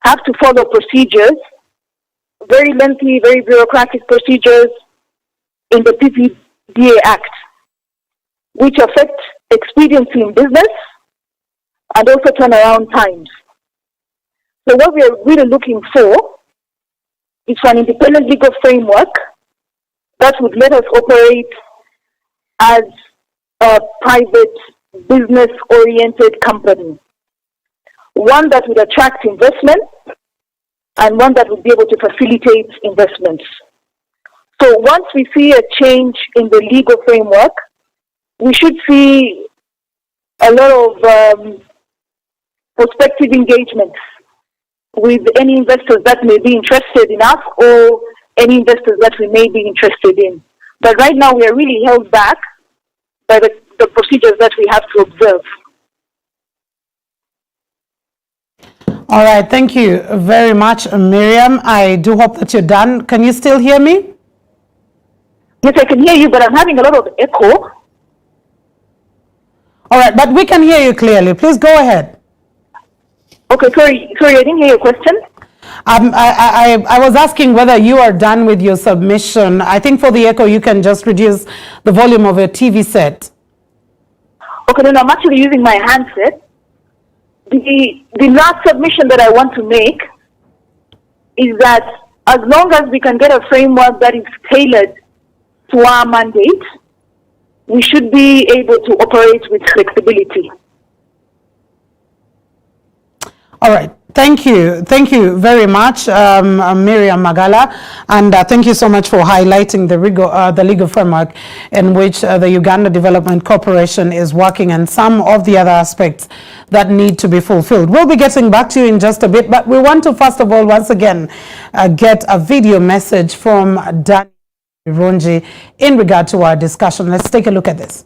have to follow procedures, very lengthy, very bureaucratic procedures in the PPDA Act, which affect expediency in business and also turnaround times. So what we are really looking for is for an independent legal framework that would let us operate as a private business-oriented company. One that would attract investment and one that would be able to facilitate investments. So once we see a change in the legal framework, we should see a lot of prospective engagements with any investors that may be interested in us or any investors that we may be interested in. But right now we are really held back by the procedures that we have to observe. All right, thank you very much, Miriam. I do hope that you're done. Can you still hear me? Yes, I can hear you, but I'm having a lot of echo. All right, but we can hear you clearly. Please go ahead. Okay, sorry, I didn't hear your question. I was asking whether you are done with your submission. I think for the echo, you can just reduce the volume of your TV set. Okay, then I'm actually using my handset. The last submission that I want to make is that as long as we can get a framework that is tailored to our mandate, we should be able to operate with flexibility. All right. Thank you. Thank you very much, Miriam Magala. And thank you so much for highlighting the legal framework in which the Uganda Development Corporation is working and some of the other aspects that need to be fulfilled. We'll be getting back to you in just a bit, but we want to first of all, once again, get a video message from Daniel Birungi in regard to our discussion. Let's take a look at this.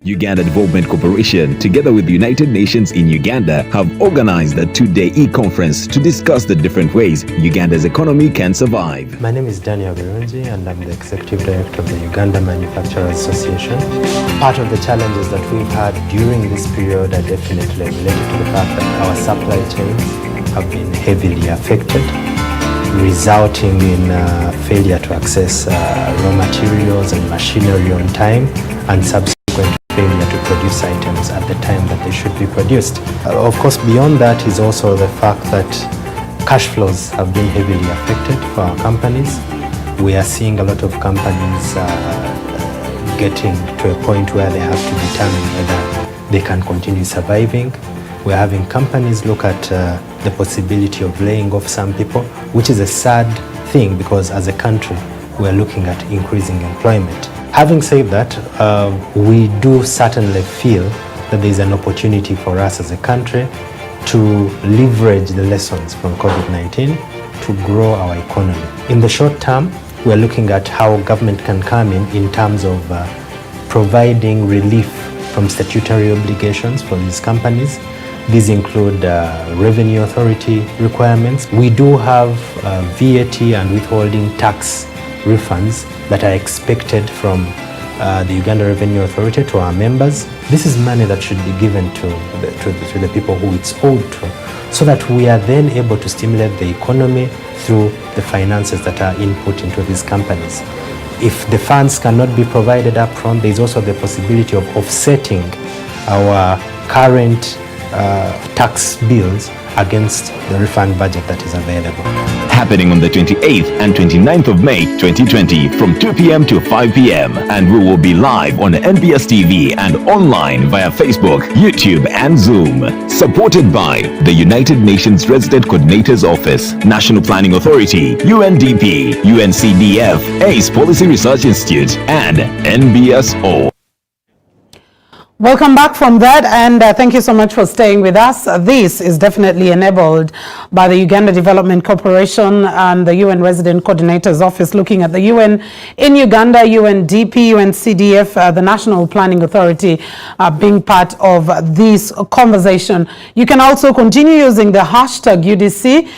Uganda Development Corporation, together with the United Nations in Uganda, have organized a two-day e-conference to discuss the different ways Uganda's economy can survive. My name is Daniel Birungi and I'm the Executive Director of the Uganda Manufacturers Association. Part of the challenges that we've had during this period are definitely related to the fact that our supply chains have been heavily affected, resulting in failure to access raw materials and machinery on time and subsequent failure to produce items at the time that they should be produced. Of course, beyond that is also the fact that cash flows have been heavily affected for our companies. We are seeing a lot of companies getting to a point where they have to determine whether they can continue surviving. We're having companies look at the possibility of laying off some people, which is a sad thing because as a country, we're looking at increasing employment. Having said that, we do certainly feel that there's an opportunity for us as a country to leverage the lessons from COVID-19 to grow our economy. In the short term, we're looking at how government can come in terms of providing relief from statutory obligations for these companies. These include revenue authority requirements. We do have VAT and withholding tax refunds that are expected from the Uganda Revenue Authority to our members. This is money that should be given to the people who it's owed to, so that we are then able to stimulate the economy through the finances that are input into these companies. If the funds cannot be provided up front, there's also the possibility of offsetting our current tax bills against the refund budget that is available. Happening on the 28th and 29th of May 2020 from 2 p.m. to 5 p.m. and we will be live on NBS TV and online via Facebook, YouTube and Zoom. Supported by the United Nations Resident Coordinator's Office, National Planning Authority, UNDP, UNCDF, ACE Policy Research Institute and NBSO. Welcome back from that, and thank you so much for staying with us. This is definitely enabled by the Uganda Development Corporation and the UN Resident Coordinator's Office, looking at the UN in Uganda, UNDP, UNCDF, the National Planning Authority being part of this conversation. You can also continue using the hashtag UDC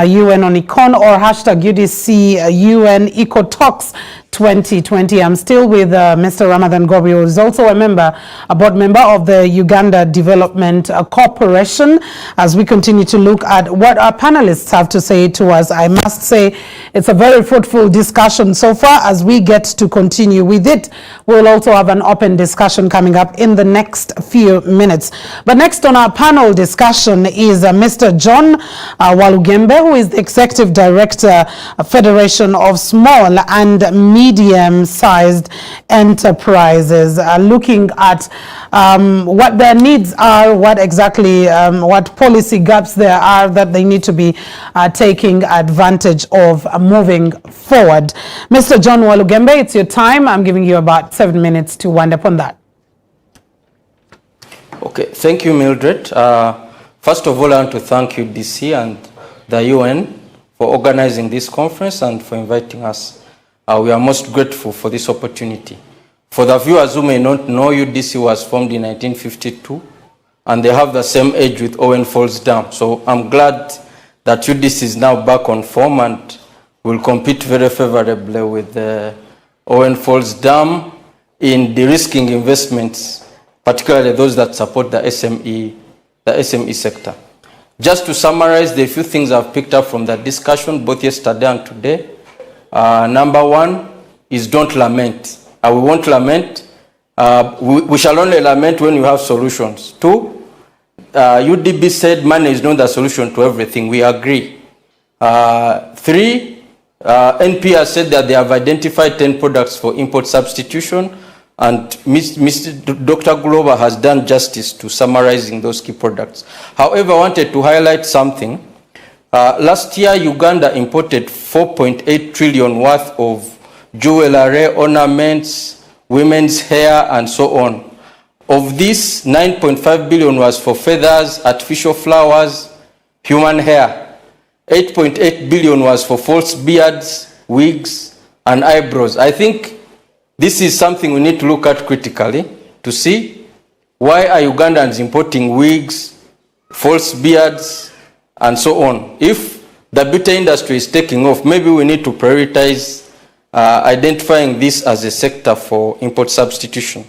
UN on Econ or hashtag UDC UN EcoTalks 2020. I'm still with Mr. Ramadan Gobi, who is also a board member of the Uganda Development Corporation, as we continue to look at what our panelists have to say to us. I must say it's a very fruitful discussion so far. As we get to continue with it, we'll also have an open discussion coming up in the next few minutes. But next on our panel discussion is Mr. John Walugembe, who is the Executive Director of Federation of Small and Medium-Sized Enterprises, looking at what their needs are, what exactly, what policy gaps there are that they need to be taking advantage of moving forward. Mr. John Walugembe, it's your time. I'm giving you about 7 minutes to wind up on that. Okay, thank you, Mildred. First of all, I want to thank UDC and the UN for organizing this conference and for inviting us. We are most grateful for this opportunity. For the viewers who may not know, UDC was formed in 1952, and they have the same age with Owen Falls Dam. So I'm glad that UDC is now back on form and will compete very favorably with Owen Falls Dam in de-risking investments, particularly those that support the SME sector. Just to summarize the few things I've picked up from the discussion, both yesterday and today. Number one is don't lament. We won't lament. We shall only lament when we have solutions. Two, UDB said money is not the solution to everything. We agree. Three, NP has said that they have identified 10 products for import substitution, and Dr. Glover has done justice to summarizing those key products. However, I wanted to highlight something. Last year, Uganda imported 4.8 trillion worth of jewelry, ornaments, women's hair, and so on. Of this, 9.5 billion was for feathers, artificial flowers, human hair. 8.8 billion was for false beards, wigs, and eyebrows. I think this is something we need to look at critically to see why are Ugandans importing wigs, false beards, and so on. If the beauty industry is taking off, maybe we need to prioritize identifying this as a sector for import substitution.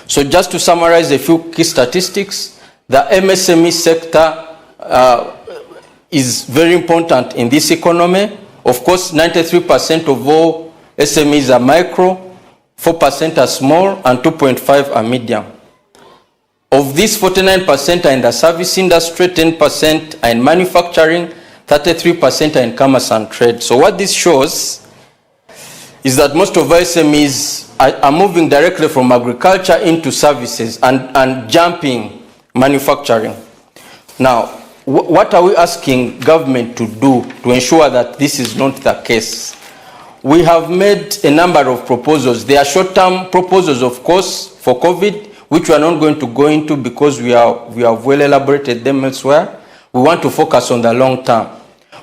So just to summarize a few key statistics, the MSME sector is very important in this economy. Of course, 93% of all SMEs are micro, 4% are small, and 2.5% are medium. Of these, 49% are in the service industry, 10% are in manufacturing, 33% are in commerce and trade. So what this shows is that most of our SMEs are moving directly from agriculture into services and jumping manufacturing. Now, what are we asking government to do to ensure that this is not the case? We have made a number of proposals. They are short-term proposals, of course, for COVID, which we are not going to go into because we have well elaborated them elsewhere. We want to focus on the long term.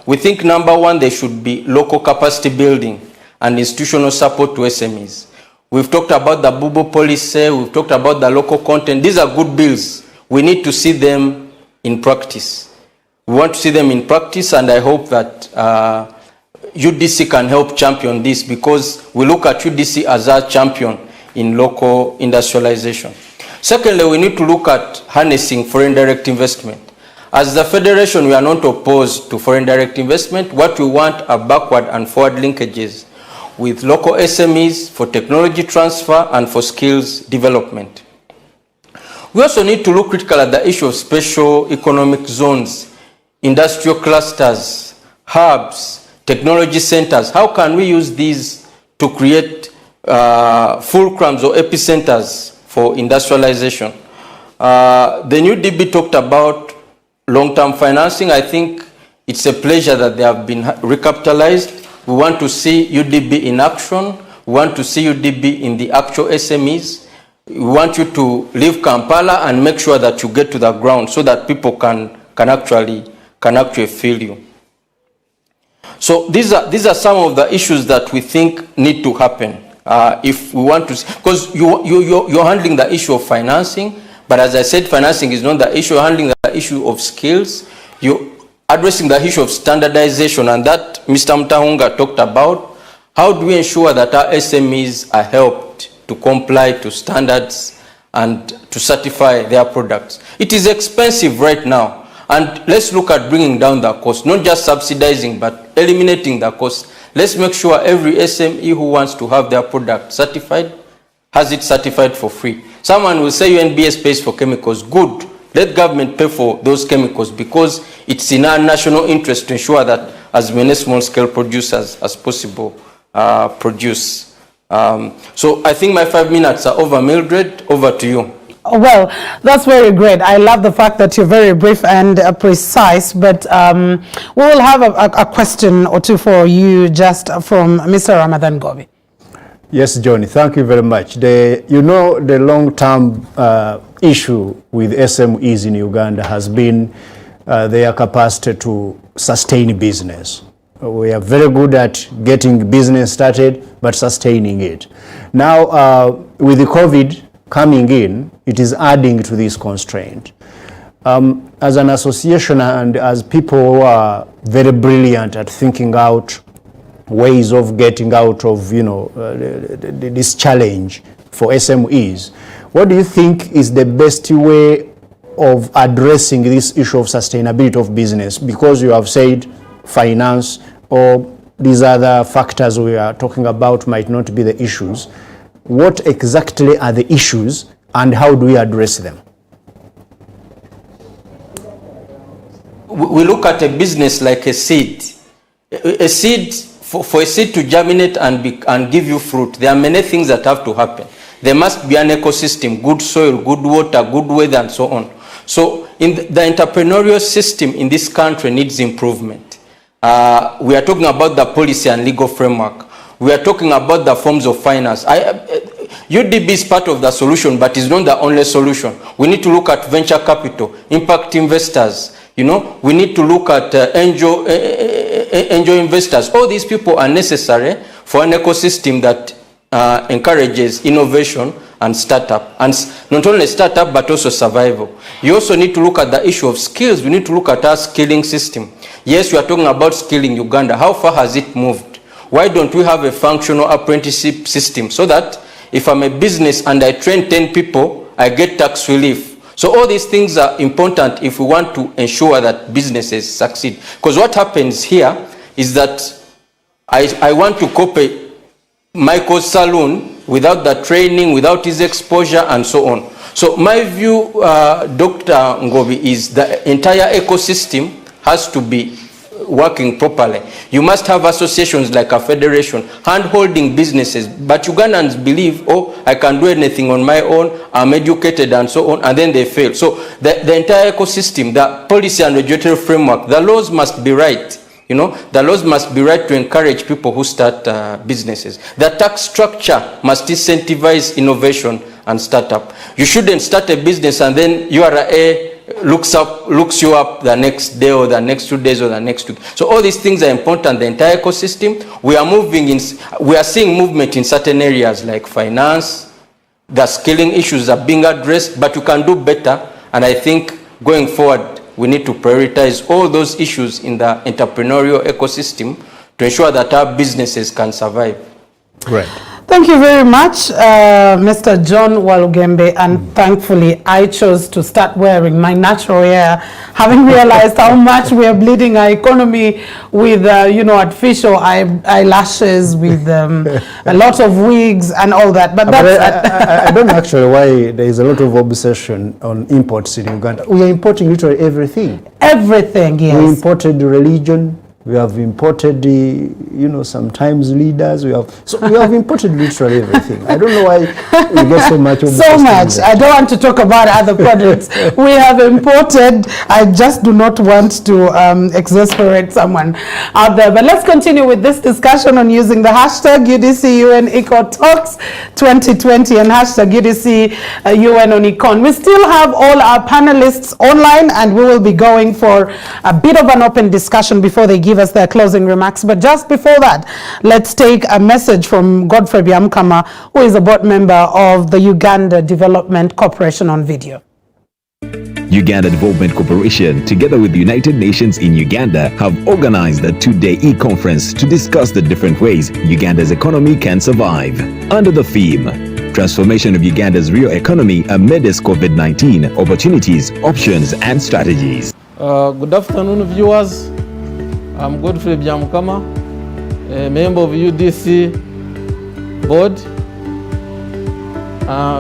We think, number one, there should be local capacity building and institutional support to SMEs. We've talked about the BUBO policy, we've talked about the local content. These are good bills. We need to see them in practice. We want to see them in practice, and I hope that UDC can help champion this, because we look at UDC as our champion in local industrialization. Secondly, we need to look at harnessing foreign direct investment. As the Federation, we are not opposed to foreign direct investment. What we want are backward and forward linkages with local SMEs for technology transfer and for skills development. We also need to look critically at the issue of special economic zones, industrial clusters, hubs, technology centers. How can we use these to create fulcrums or epicenters for industrialization? The new DB talked about long-term financing. I think it's a pleasure that they have been recapitalized. We want to see UDB in action. We want to see UDB in the actual SMEs. We want you to leave Kampala and make sure that you get to the ground so that people can actually feel you. So these are some of the issues that we think need to happen if we want to, because you're handling the issue of financing, but as I said, financing is not the issue. You're handling the issue of skills. You're addressing the issue of standardization, and that Mr. Mutahunga talked about. How do we ensure that our SMEs are helped to comply to standards and to certify their products? It is expensive right now, and let's look at bringing down the cost, not just subsidizing, but eliminating the cost. Let's make sure every SME who wants to have their product certified has it certified for free. Someone will say UNBS pays for chemicals. Good. Let government pay for those chemicals, because it's in our national interest to ensure that as many small-scale producers as possible produce. So I think my 5 minutes are over. Mildred, over to you. Well, that's very great. I love the fact that you're very brief and precise, but we will have a question or two for you just from Mr. Ramadan Gobi. Yes, Johnny, thank you very much. The long-term issue with SMEs in Uganda has been their capacity to sustain business. We are very good at getting business started, but sustaining it. Now, with the COVID coming in, it is adding to this constraint. As an association and as people who are very brilliant at thinking out ways of getting out of, this challenge for SMEs, what do you think is the best way of addressing this issue of sustainability of business? Because you have said finance or these other factors we are talking about might not be the issues. What exactly are the issues and how do we address them? We look at a business like a seed. a seed, for a seed to germinate and give you fruit, there are many things that have to happen. There must be an ecosystem, good soil, good water, good weather, and so on. So the entrepreneurial system in this country needs improvement. We are talking about the policy and legal framework. We are talking about the forms of finance. UDB is part of the solution, but it's not the only solution. We need to look at venture capital, impact investors. You know, we need to look at angel investors. All these people are necessary for an ecosystem that encourages innovation and startup, and not only startup but also survival. You also need to look at the issue of skills. We need to look at our skilling system. Yes, we are talking about skilling Uganda. How far has it moved? Why don't we have a functional apprenticeship system so that if I'm a business and I train 10 people, I get tax relief? So all these things are important if we want to ensure that businesses succeed. Because what happens here is that I want to copy Michael's salon without the training, without his exposure, and so on. So my view, Dr. Ngobi, is the entire ecosystem has to be working properly. You must have associations like a federation, hand-holding businesses, but Ugandans believe, oh, I can do anything on my own, I'm educated and so on, and then they fail. So the entire ecosystem, the policy and regulatory framework, the laws must be right. You know, the laws must be right to encourage people who start businesses. The tax structure must incentivize innovation and startup. You shouldn't start a business and then URA looks you up the next day or the next 2 days or the next week. So all these things are important. The entire ecosystem. We are seeing movement in certain areas like finance. The skilling issues are being addressed, but you can do better. And I think going forward, we need to prioritize all those issues in the entrepreneurial ecosystem to ensure that our businesses can survive. Right. Thank you very much, Mr. John Walugembe, and thankfully I chose to start wearing my natural hair, having realized how much we are bleeding our economy with, artificial eyelashes, with a lot of wigs and all that. But that's I don't know actually why there is a lot of obsession on imports in Uganda. We are importing literally everything. Everything, yes. We imported religion. We have imported sometimes leaders. We have imported literally everything. I don't know why we get so much. So much. I don't want to talk about other products. We have imported. I just do not want to exasperate someone out there. But let's continue with this discussion on using the hashtag UDC-UN Eco Talks 2020 and hashtag UDC-UN on Econ. We still have all our panelists online, and we will be going for a bit of an open discussion before they give us their closing remarks. But just before that, let's take a message from Godfrey Byamukama, who is a board member of the Uganda Development Corporation, on video. Uganda Development Corporation, together with the United Nations in Uganda, have organized a 2-day e-conference to discuss the different ways Uganda's economy can survive. Under the theme, Transformation of Uganda's Real Economy Amidst COVID-19, Opportunities, Options and Strategies. Good afternoon, viewers. I'm Godfrey Byamukama, a member of UDC board,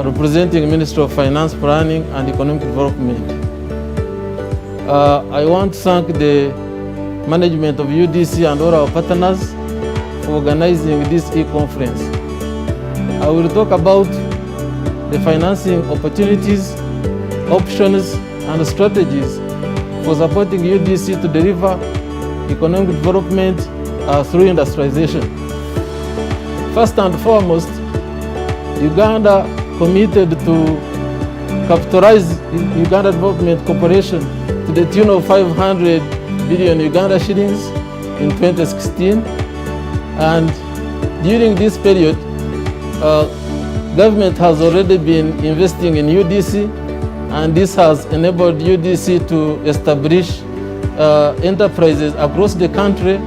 representing Ministry of Finance, Planning and Economic Development. I want to thank the management of UDC and all our partners for organizing this e-conference. I will talk about the financing opportunities, options and strategies for supporting UDC to deliver economic development through industrialization. First and foremost, Uganda committed to capitalize Uganda Development Corporation to the tune of 500 billion Uganda shillings in 2016. And during this period, government has already been investing in UDC, and this has enabled UDC to establish enterprises across the country.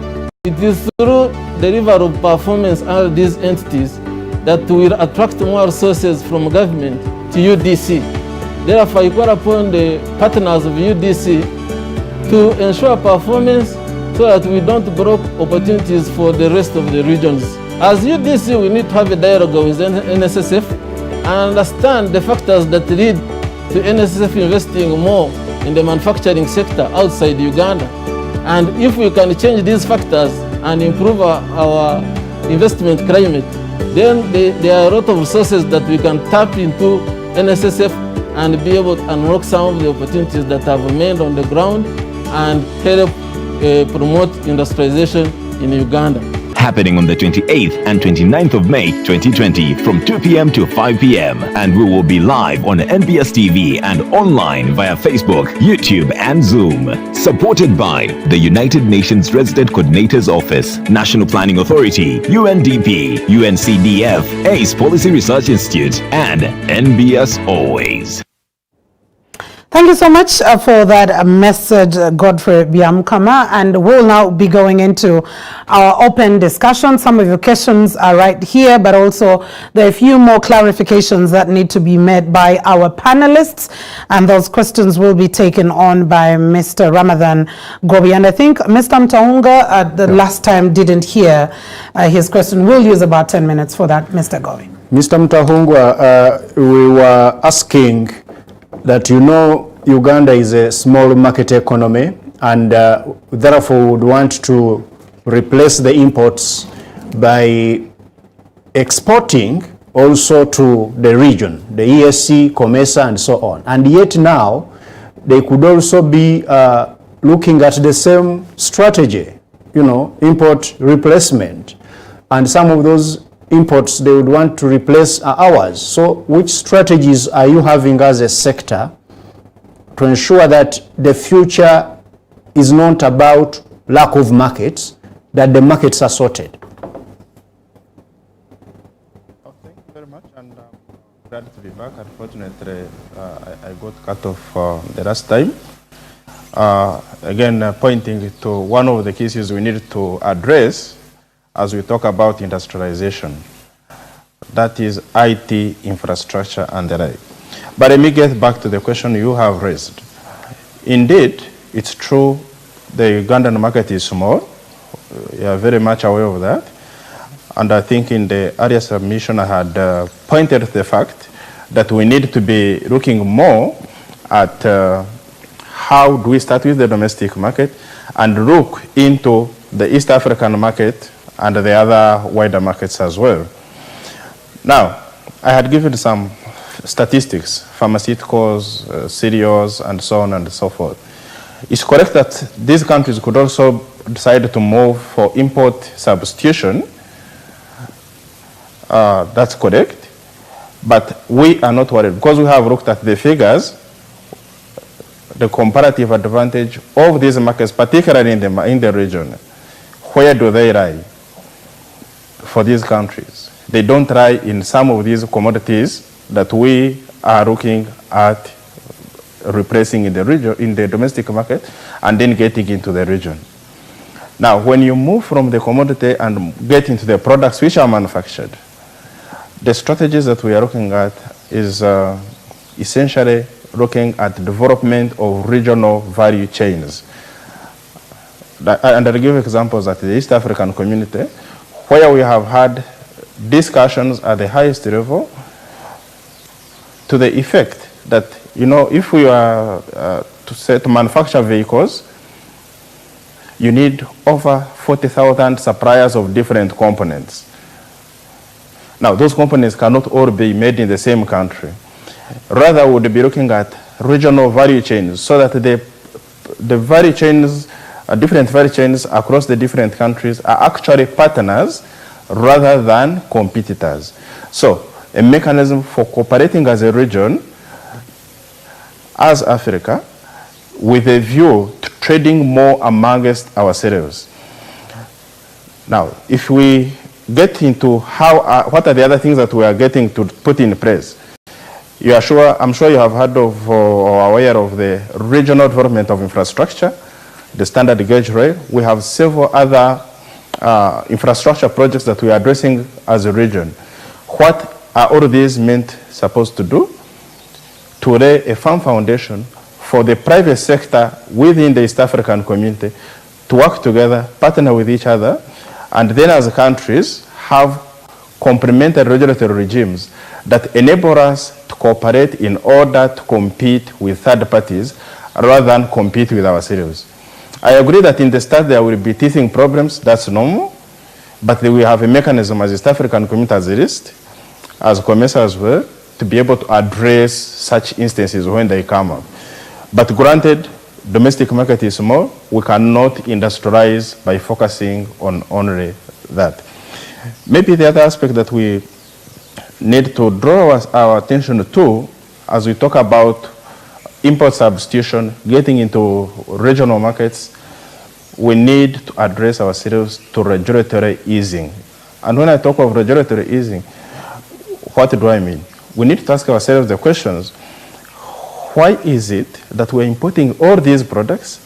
It is through delivery of performance under these entities that will attract more resources from government to UDC. Therefore, I call upon the partners of UDC to ensure performance so that we don't block opportunities for the rest of the regions. As UDC, we need to have a dialogue with NSSF and understand the factors that lead to NSSF investing more in the manufacturing sector outside Uganda. And if we can change these factors and improve our investment climate, then there are a lot of resources that we can tap into NSSF and be able to unlock some of the opportunities that have remained on the ground and help promote industrialization in Uganda. Happening on the 28th and 29th of May 2020 from 2 p.m. to 5 p.m. And we will be live on NBS TV and online via Facebook, YouTube and Zoom. Supported by the United Nations Resident Coordinator's Office, National Planning Authority, UNDP, UNCDF, ACE Policy Research Institute and NBS Always. Thank you so much for that message, Godfrey Byamukama, and we'll now be going into our open discussion. Some of your questions are right here, but also there are a few more clarifications that need to be made by our panelists, and those questions will be taken on by Mr. Ramadhan Gobi. And I think Mr. Mtaunga the last time didn't hear his question. We'll use about 10 minutes for that, Mr. Gobi. Mr. Mtaunga, we were asking that Uganda is a small market economy, and therefore would want to replace the imports by exporting also to the region, the ESC, COMESA and so on. And yet now they could also be looking at the same strategy, import replacement. And some of those imports they would want to replace ours. So which strategies are you having as a sector to ensure that the future is not about lack of markets, that the markets are sorted? Thank you very much, and glad to be back. Unfortunately, I got cut off the last time. Again, pointing to one of the cases we need to address as we talk about industrialization, that is IT infrastructure and the like. But let me get back to the question you have raised. Indeed, it's true the Ugandan market is small. You are very much aware of that. And I think in the earlier submission I had pointed to the fact that we need to be looking more at how do we start with the domestic market and look into the East African market and the other wider markets as well. Now, I had given some statistics, pharmaceuticals, cereals, and so on and so forth. It's correct that these countries could also decide to move for import substitution. That's correct. But we are not worried because we have looked at the figures, the comparative advantage of these markets, particularly in the region. Where do they lie? For these countries, they don't lie in some of these commodities that we are looking at replacing in the region, in the domestic market, and then getting into the region. Now, when you move from the commodity and get into the products which are manufactured, the strategies that we are looking at is essentially looking at development of regional value chains. And I'll give examples at the East African community, where we have had discussions at the highest level to the effect that, if we are to manufacture vehicles, you need over 40,000 suppliers of different components. Now, those components cannot all be made in the same country. Rather, we would be looking at regional value chains so that the value chains, different value chains across the different countries are actually partners rather than competitors. So, a mechanism for cooperating as a region, as Africa, with a view to trading more amongst ourselves. Now, if we get into what are the other things that we are getting to put in place, I'm sure you have heard of or are aware of the regional development of infrastructure, the standard gauge rail. We have several other infrastructure projects that we are addressing as a region. What are all of these supposed to do? To lay a firm foundation for the private sector within the East African community to work together, partner with each other, and then as countries have complementary regulatory regimes that enable us to cooperate in order to compete with third parties rather than compete with ourselves. I agree that in the start there will be teething problems, that's normal, but we have a mechanism as East African Community as RIST, as COMESA as well, to be able to address such instances when they come up. But granted, domestic market is small, we cannot industrialize by focusing on only that. Maybe the other aspect that we need to draw our attention to as we talk about import substitution, getting into regional markets, we need to address ourselves to regulatory easing. And when I talk of regulatory easing, what do I mean? We need to ask ourselves the questions, why is it that we're importing all these products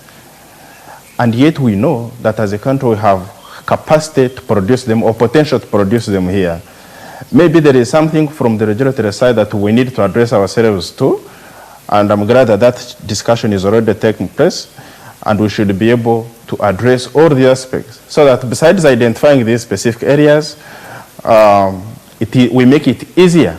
and yet we know that as a country we have capacity to produce them or potential to produce them here? Maybe there is something from the regulatory side that we need to address ourselves to, and I'm glad that that discussion is already taking place, and we should be able to address all the aspects so that besides identifying these specific areas, we make it easier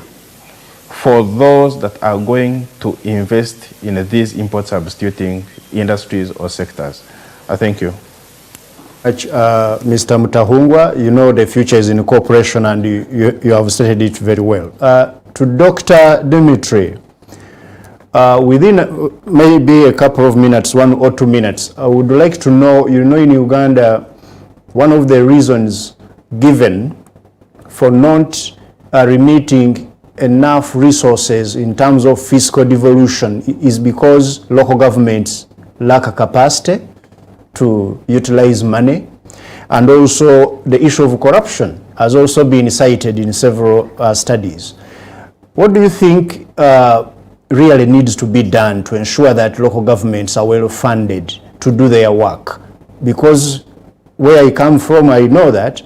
for those that are going to invest in these import substituting industries or sectors. Thank you. Mr. Mutahungwa, you know the future is in cooperation and you have stated it very well. To Dr. Dimitri, within maybe a couple of minutes, 1 or 2 minutes, I would like to know, you know, in Uganda, one of the reasons given for not remitting enough resources in terms of fiscal devolution is because local governments lack a capacity to utilize money, and also the issue of corruption has also been cited in several studies. What do you think really needs to be done to ensure that local governments are well funded to do their work? Because where I come from, I know that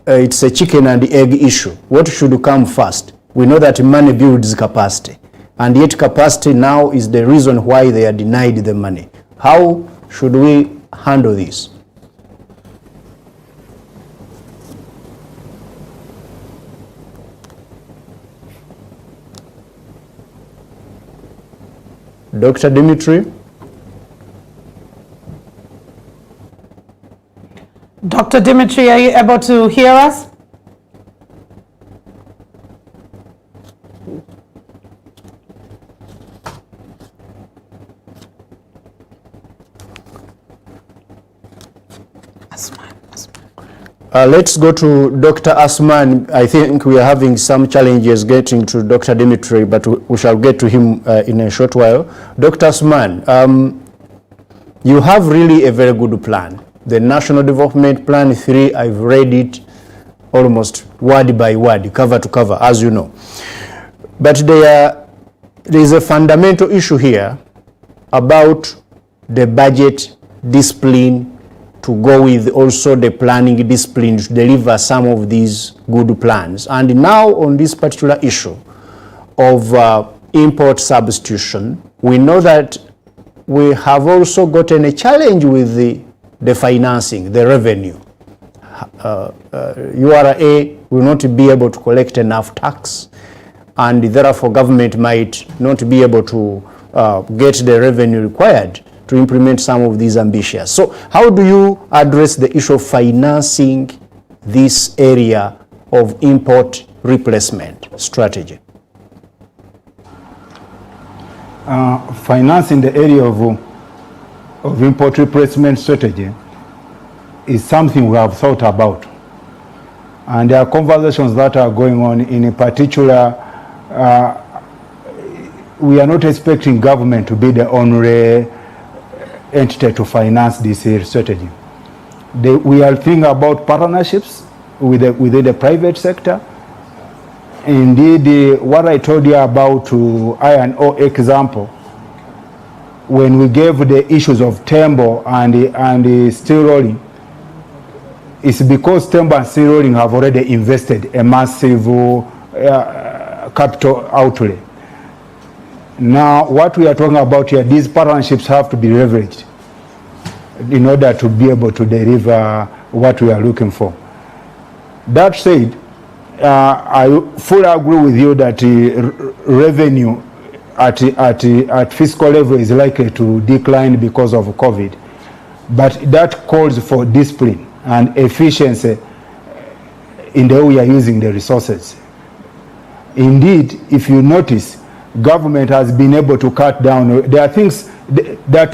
it's a chicken and egg issue. What should come first? We know that money builds capacity, and yet capacity now is the reason why they are denied the money. How should we handle this? Dr. Dimitri? Dr. Dimitri, are you able to hear us? Let's go to Dr. Asman. I think we are having some challenges getting to Dr. Dimitri, but we shall get to him in a short while. Dr. Asman, you have really a very good plan. The National Development Plan 3, I've read it almost word by word, cover to cover, as you know. But there is a fundamental issue here about the budget discipline to go with also the planning discipline to deliver some of these good plans. And now on this particular issue of import substitution, we know that we have also gotten a challenge with the financing, the revenue. URA will not be able to collect enough tax, and therefore government might not be able to get the revenue required to implement some of these ambitions. So how do you address the issue of financing this area of import replacement strategy? Financing the area of import replacement strategy is something we have thought about. And there are conversations that are going on. In particular, we are not expecting government to be the only entity to finance this strategy. We are thinking about partnerships within the private sector. Indeed, what I told you about iron ore example, when we gave the issues of timber and steel rolling, it's because timber and steel rolling have already invested a massive capital outlay. Now, what we are talking about here, these partnerships have to be leveraged in order to be able to deliver what we are looking for. That said, I fully agree with you that revenue at fiscal level is likely to decline because of COVID. but that calls for discipline and efficiency in the way we are using the resources. Indeed, if you notice, government has been able to cut down. There are two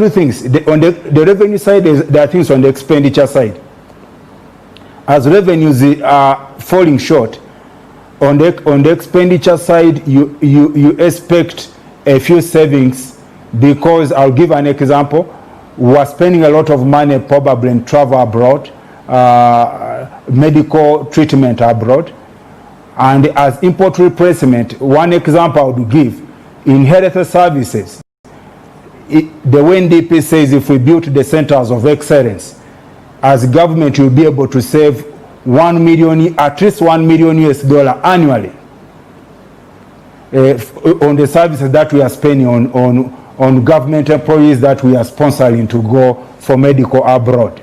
things. On the revenue side, there are things on the expenditure side. As revenues are falling short, on the expenditure side, you expect a few savings, because I'll give an example. We are spending a lot of money probably in travel abroad, medical treatment abroad, and as import replacement, one example I would give, in health services, the way NDP says, if we build the centers of excellence, as government you'll be able to save at least $1 million US annually on the services that we are spending on government employees that we are sponsoring to go for medical abroad.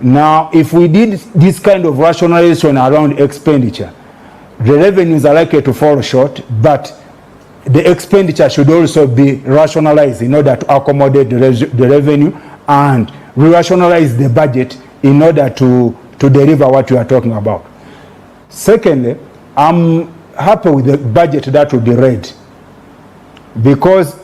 Now, if we did this kind of rationalization around expenditure, the revenues are likely to fall short, but the expenditure should also be rationalized in order to accommodate the revenue, and we rationalize the budget in order to deliver what we are talking about. Secondly, I'm happy with the budget that will be read, because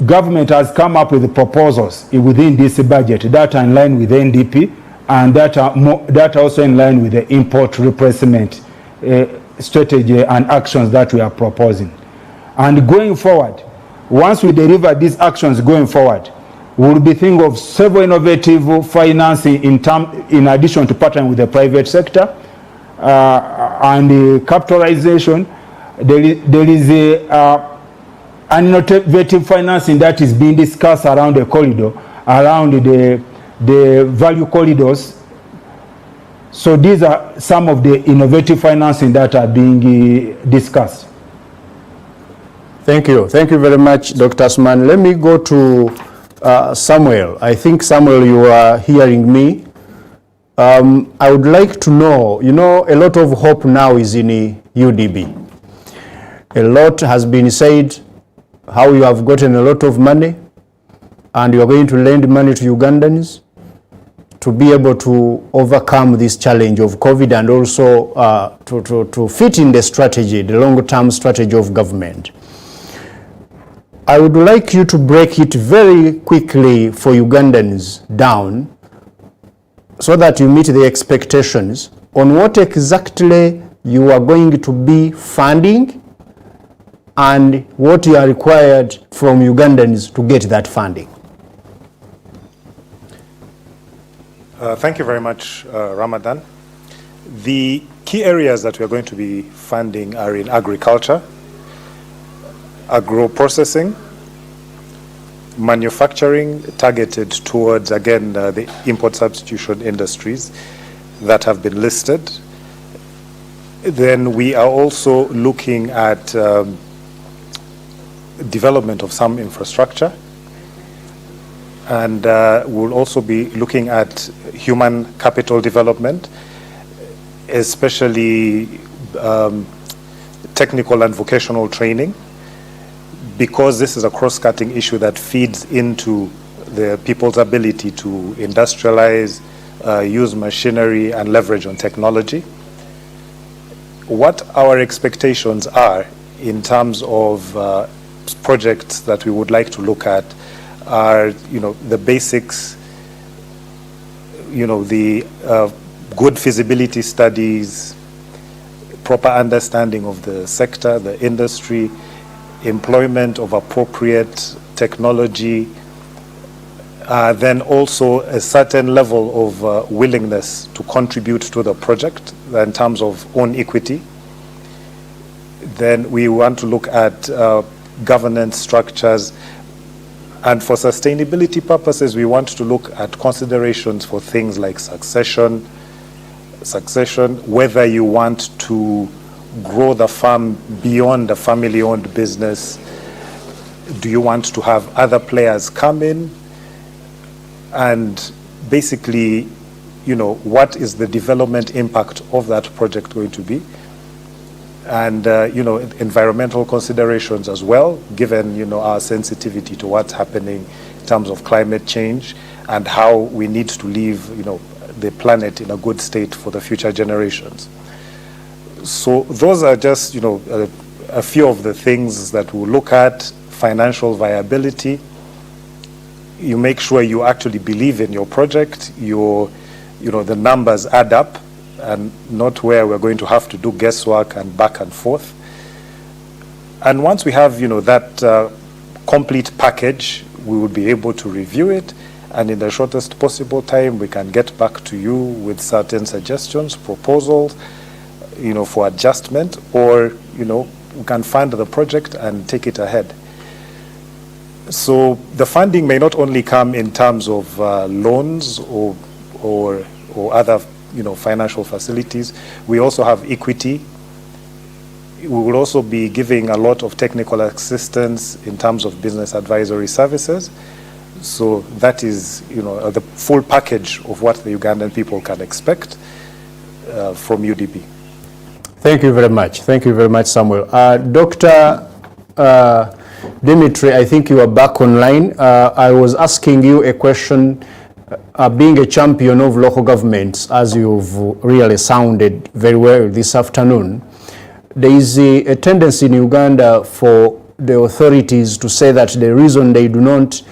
government has come up with proposals within this budget that are in line with the NDP, and that are also in line with the import replacement strategy and actions that we are proposing. And going forward, once we deliver these actions going forward, we'll be thinking of several innovative financing in addition to partnering with the private sector and the capitalization. There is an innovative financing that is being discussed around the corridor, around the value corridors. So these are some of the innovative financing that are being discussed. Thank you. Thank you very much, Dr. Asman. Let me go to Samuel. I think, Samuel, you are hearing me. I would like to know, a lot of hope now is in UDB. A lot has been said, how you have gotten a lot of money, and you are going to lend money to Ugandans to be able to overcome this challenge of COVID, and also to fit in the strategy, the long-term strategy of government. I would like you to break it very quickly for Ugandans down, so that you meet the expectations on what exactly you are going to be funding and what you are required from Ugandans to get that funding. Thank you very much, Ramadan. The key areas that we are going to be funding are in agriculture, agro-processing, manufacturing targeted towards, again, the import substitution industries that have been listed. Then we are also looking at development of some infrastructure, and we'll also be looking at human capital development, especially technical and vocational training, because this is a cross-cutting issue that feeds into the people's ability to industrialize, use machinery, and leverage on technology. What our expectations are in terms of projects that we would like to look at are, the basics, the good feasibility studies, proper understanding of the sector, the industry, employment of appropriate technology, then also a certain level of willingness to contribute to the project in terms of own equity. Then we want to look at governance structures, and for sustainability purposes, we want to look at considerations for things like succession, whether you want to grow the farm beyond a family-owned business. Do you want to have other players come in? And basically, what is the development impact of that project going to be? And, environmental considerations as well, given, our sensitivity to what's happening in terms of climate change, and how we need to leave, the planet in a good state for the future generations. So those are just, a few of the things that we'll look at. Financial viability. You make sure you actually believe in your project. The numbers add up, and not where we're going to have to do guesswork and back and forth. And once we have, that complete package, we will be able to review it, and in the shortest possible time, we can get back to you with certain suggestions, proposals, for adjustment, or, we can fund the project and take it ahead. So the funding may not only come in terms of loans or other, financial facilities. We also have equity. We will also be giving a lot of technical assistance in terms of business advisory services. So that is, the full package of what the Ugandan people can expect from UDP. Thank you very much. Thank you very much, Samuel. Dr. Dimitri, I think you are back online. I was asking you a question, being a champion of local governments, as you've really sounded very well this afternoon. There is a tendency in Uganda for the authorities to say that the reason they do not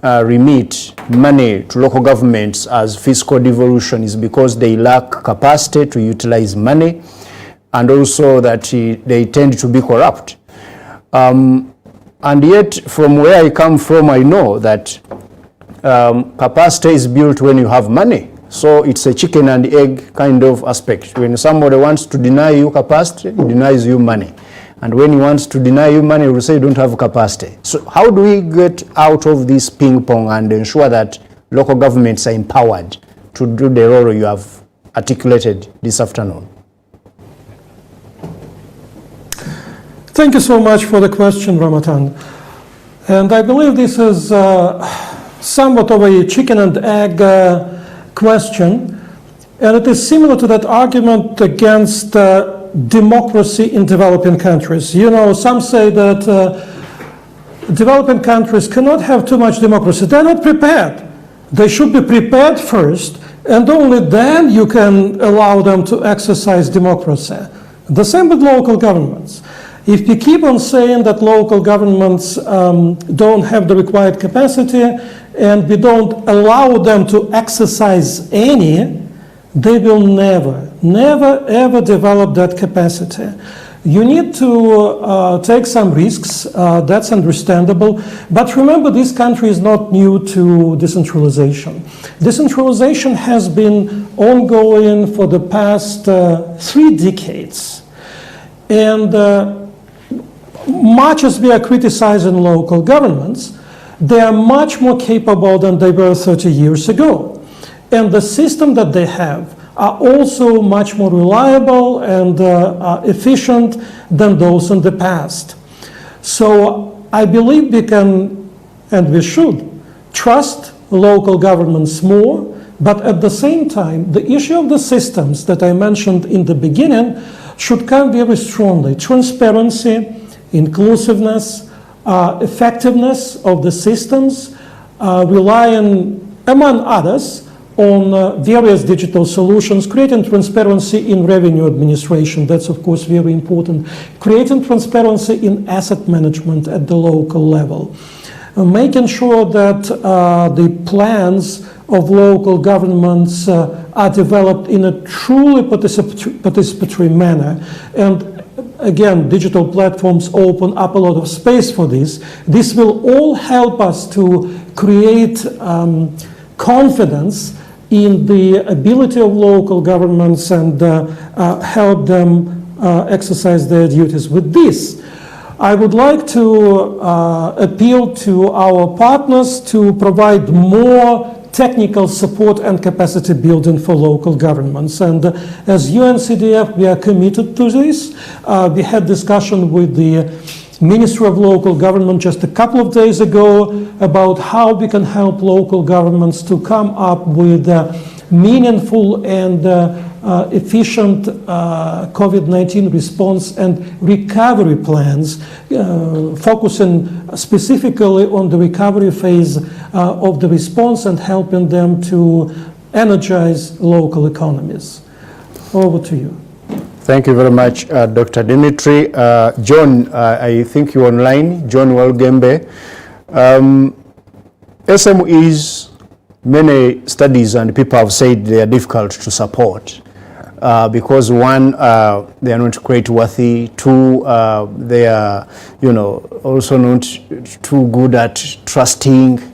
remit money to local governments as fiscal devolution is because they lack capacity to utilize money, and also that they tend to be corrupt. And yet, from where I come from, I know that capacity is built when you have money. So it's a chicken and egg kind of aspect. When somebody wants to deny you capacity, he denies you money. And when he wants to deny you money, he will say you don't have capacity. So how do we get out of this ping pong and ensure that local governments are empowered to do the role you have articulated this afternoon? Thank you so much for the question, Ramatan. And I believe this is somewhat of a chicken and egg question. And it is similar to that argument against democracy in developing countries. Some say that developing countries cannot have too much democracy. They're not prepared. They should be prepared first, and only then you can allow them to exercise democracy. The same with local governments. If we keep on saying that local governments don't have the required capacity and we don't allow them to exercise any, they will never ever develop that capacity. You need to take some risks, that's understandable, but remember, this country is not new to decentralization. Decentralization has been ongoing for the past 3 decades. And much as we are criticizing local governments, they are much more capable than they were 30 years ago. And the system that they have are also much more reliable and efficient than those in the past. So I believe we can, and we should, trust local governments more, but at the same time, the issue of the systems that I mentioned in the beginning should come very strongly. Transparency, inclusiveness, effectiveness of the systems, relying, among others, on various digital solutions, creating transparency in revenue administration. That's, of course, very important. Creating transparency in asset management at the local level. Making sure that the plans of local governments are developed in a truly participatory manner. And again, digital platforms open up a lot of space for this. This will all help us to create confidence in the ability of local governments and help them exercise their duties. With this, I would like to appeal to our partners to provide more technical support and capacity building for local governments. And as UNCDF, we are committed to this. We had discussion with the Ministry of Local Government just a couple of days ago about how we can help local governments to come up with meaningful and efficient COVID-19 response and recovery plans, focusing specifically on the recovery phase of the response and helping them to energize local economies. Over to you. Thank you very much, Dr. Dimitri. John, I think you're online. John Walgembe. SMEs, many studies and people have said they are difficult to support because one, they are not credit-worthy. Two, they are, also not too good at trusting.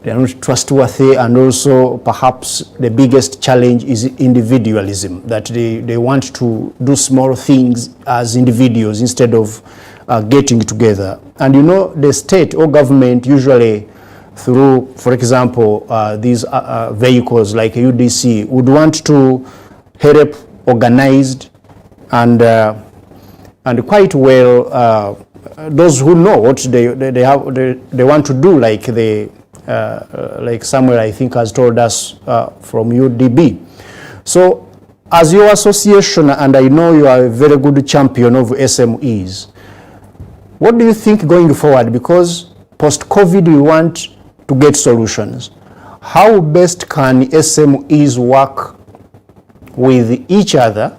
They are not trustworthy, and also perhaps the biggest challenge is individualism, that they want to do small things as individuals instead of getting together. And the state or government usually through, for example, these vehicles like UDC would want to help organized and quite well those who know what they want to do, like Samuel, I think, has told us from UDB. So as your association, and I know you are a very good champion of SMEs, what do you think going forward? Because post-COVID, we want to get solutions. How best can SMEs work with each other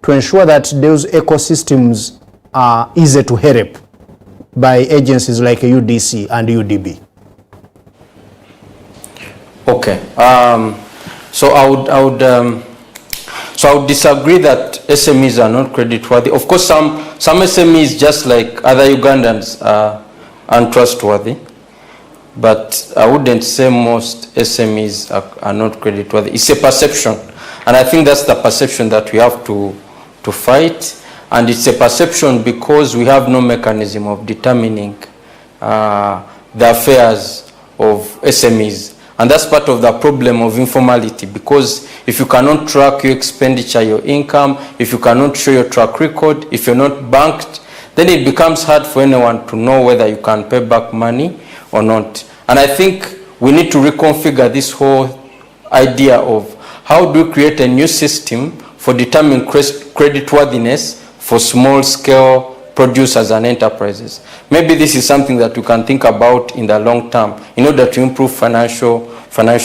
to ensure that those ecosystems are easy to help by agencies like UDC and UDB? Okay, so I would disagree that SMEs are not creditworthy. Of course, some SMEs, just like other Ugandans, are untrustworthy, but I wouldn't say most SMEs are not creditworthy. It's a perception, and I think that's the perception that we have to fight. And it's a perception because we have no mechanism of determining the affairs of SMEs. And that's part of the problem of informality, because if you cannot track your expenditure, your income, if you cannot show your track record, if you're not banked, then it becomes hard for anyone to know whether you can pay back money or not. And I think we need to reconfigure this whole idea of how do we create a new system for determining creditworthiness for small-scale producers and enterprises. Maybe this is something that we can think about in the long term in order to improve financial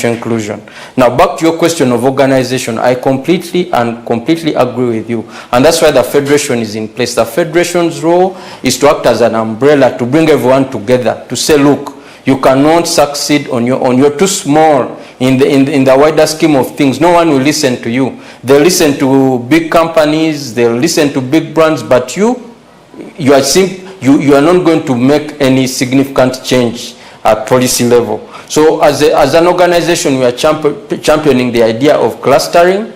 inclusion. Now, back to your question of organization, I completely agree with you. And that's why the federation is in place. The federation's role is to act as an umbrella to bring everyone together, to say, look, you cannot succeed on your own. You're too small in the wider scheme of things. No one will listen to you. They'll listen to big companies, they'll listen to big brands, but you are not going to make any significant change at policy level. So as an organization, we are championing the idea of clustering.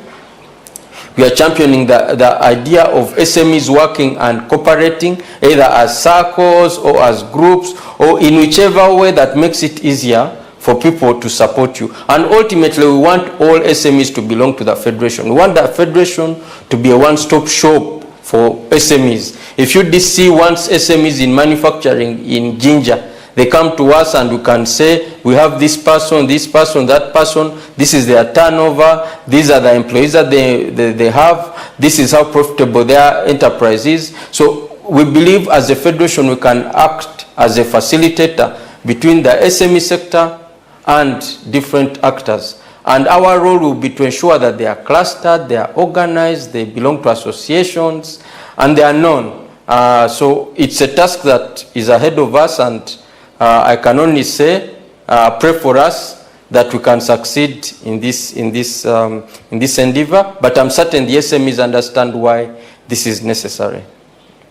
We are championing the idea of SMEs working and cooperating, either as circles or as groups, or in whichever way that makes it easier for people to support you. And ultimately, we want all SMEs to belong to the federation. We want the federation to be a one-stop shop for SMEs. If UDC wants SMEs in manufacturing in Jinja, they come to us and we can say, we have this person, that person, this is their turnover, these are the employees that they have, this is how profitable their enterprise is. So we believe as a federation we can act as a facilitator between the SME sector and different actors. And our role will be to ensure that they are clustered, they are organized, they belong to associations, and they are known. So it's a task that is ahead of us, and I can only say, pray for us that we can succeed in this endeavor. But I'm certain the SMEs understand why this is necessary.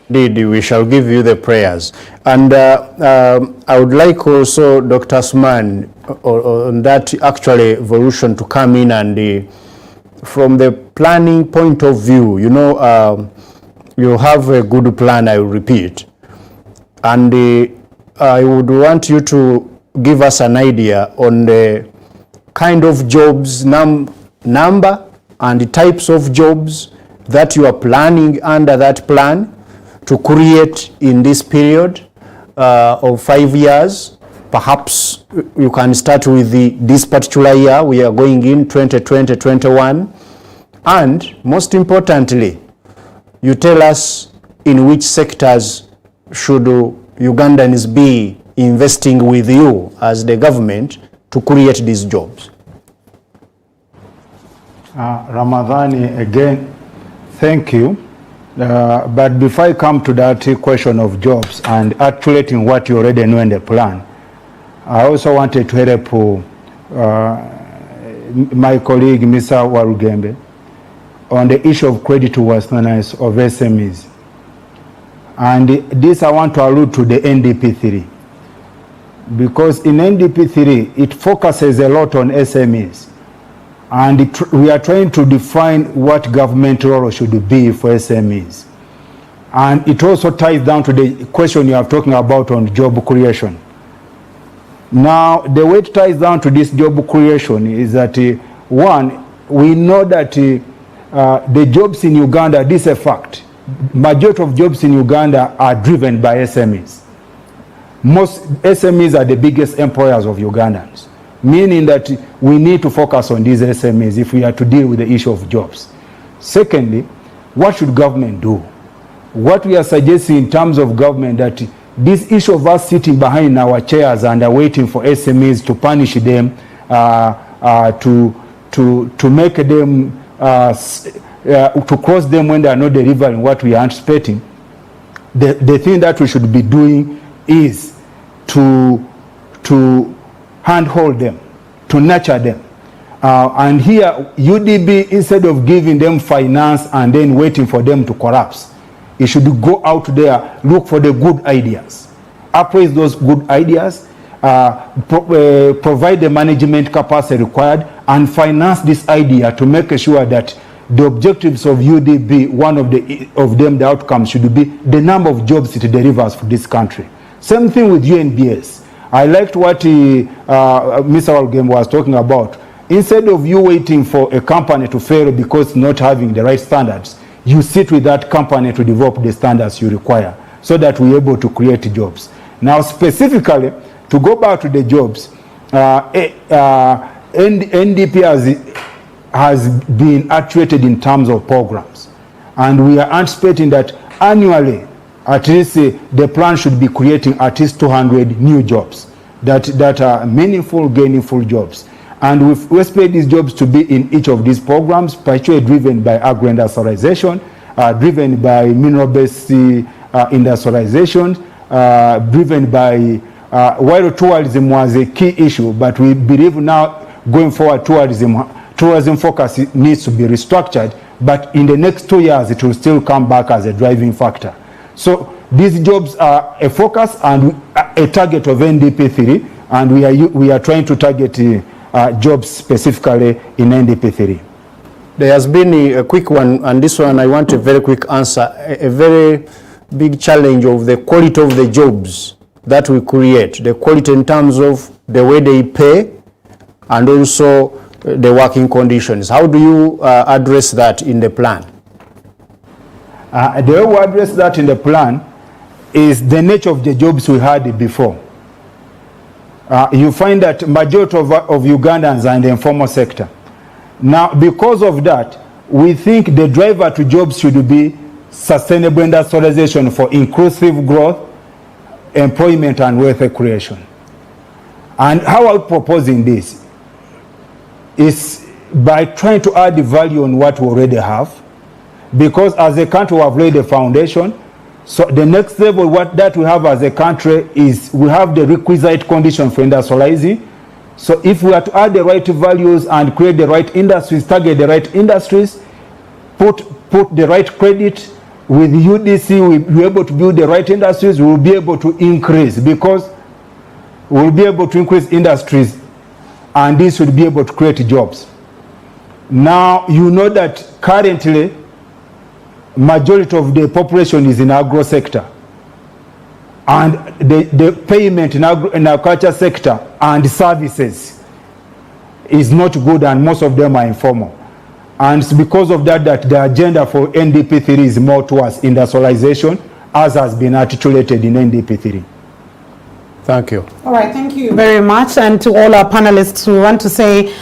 Indeed, we shall give you the prayers. And I would like also Dr. Asman on that actually evolution to come in and from the planning point of view, you have a good plan, I will repeat. And I would want you to give us an idea on the kind of jobs number and the types of jobs that you are planning under that plan to create in this period of 5 years. Perhaps you can start with this particular year. We are going in 2020-21. And most importantly, you tell us in which sectors should Ugandans be investing with you as the government to create these jobs. Ramadhani, again, thank you. But before I come to that question of jobs and articulating what you already know in the plan, I also wanted to help my colleague, Mr. Warugembe, on the issue of creditworthiness of SMEs. And this I want to allude to the NDP3. Because in NDP3, it focuses a lot on SMEs. And we are trying to define what government role should be for SMEs. And it also ties down to the question you are talking about on job creation. Now, the way it ties down to this job creation is that, one, we know that the jobs in Uganda, this is a fact. Majority of jobs in Uganda are driven by SMEs. Most SMEs are the biggest employers of Ugandans, meaning that we need to focus on these SMEs if we are to deal with the issue of jobs. Secondly, what should government do? What we are suggesting in terms of government, that this issue of us sitting behind our chairs and waiting for SMEs to punish them, to make them, to cross them when they are not delivering what we are anticipating, the thing that we should be doing is to handhold them, to nurture them. And here, UDB, instead of giving them finance and then waiting for them to collapse, it should go out there, look for the good ideas, appraise those good ideas, provide the management capacity required, and finance this idea to make sure that the objectives of UDB, one of them, the outcomes should be the number of jobs it delivers for this country. Same thing with UNBS. I liked what Mr. Walgem was talking about. Instead of you waiting for a company to fail because not having the right standards, you sit with that company to develop the standards you require so that we're able to create jobs. Now, specifically, to go back to the jobs, NDP has been actuated in terms of programs. And we are anticipating that annually, at least the plan should be creating at least 200 new jobs that are meaningful, gainful jobs. And we expect these jobs to be in each of these programs, particularly driven by agro-industrialization, driven by mineral-based industrialization, driven by, while tourism was a key issue, but we believe now going forward tourism focus needs to be restructured, but in the next 2 years it will still come back as a driving factor. So these jobs are a focus and a target of NDP3, and we are trying to target jobs specifically in NDP3. There has been a quick one, and this one I want a very quick answer. A very big challenge of the quality of the jobs that we create, the quality in terms of the way they pay and also the working conditions. How do you address that in the plan? The way we address that in the plan is the nature of the jobs we had before. You find that majority of Ugandans are in the informal sector. Now, because of that, we think the driver to jobs should be sustainable industrialization for inclusive growth, employment, and wealth creation. And how I'm proposing this is by trying to add the value on what we already have, because as a country we have laid the foundation. So the next level that we have as a country is we have the requisite condition for industrializing. So if we are to add the right values and create the right industries, target the right industries, put the right credit with UDC, we'll be able to build the right industries, we'll be able to increase, because we'll be able to increase industries, and this will be able to create jobs. Now, you know that currently majority of the population is in agro sector, and the payment in agriculture sector and services is not good, and most of them are informal. And it's because of that that the agenda for NDP3 is more towards industrialization, as has been articulated in NDP3. Thank you. All right, thank you very much. And to all our panelists, we want to say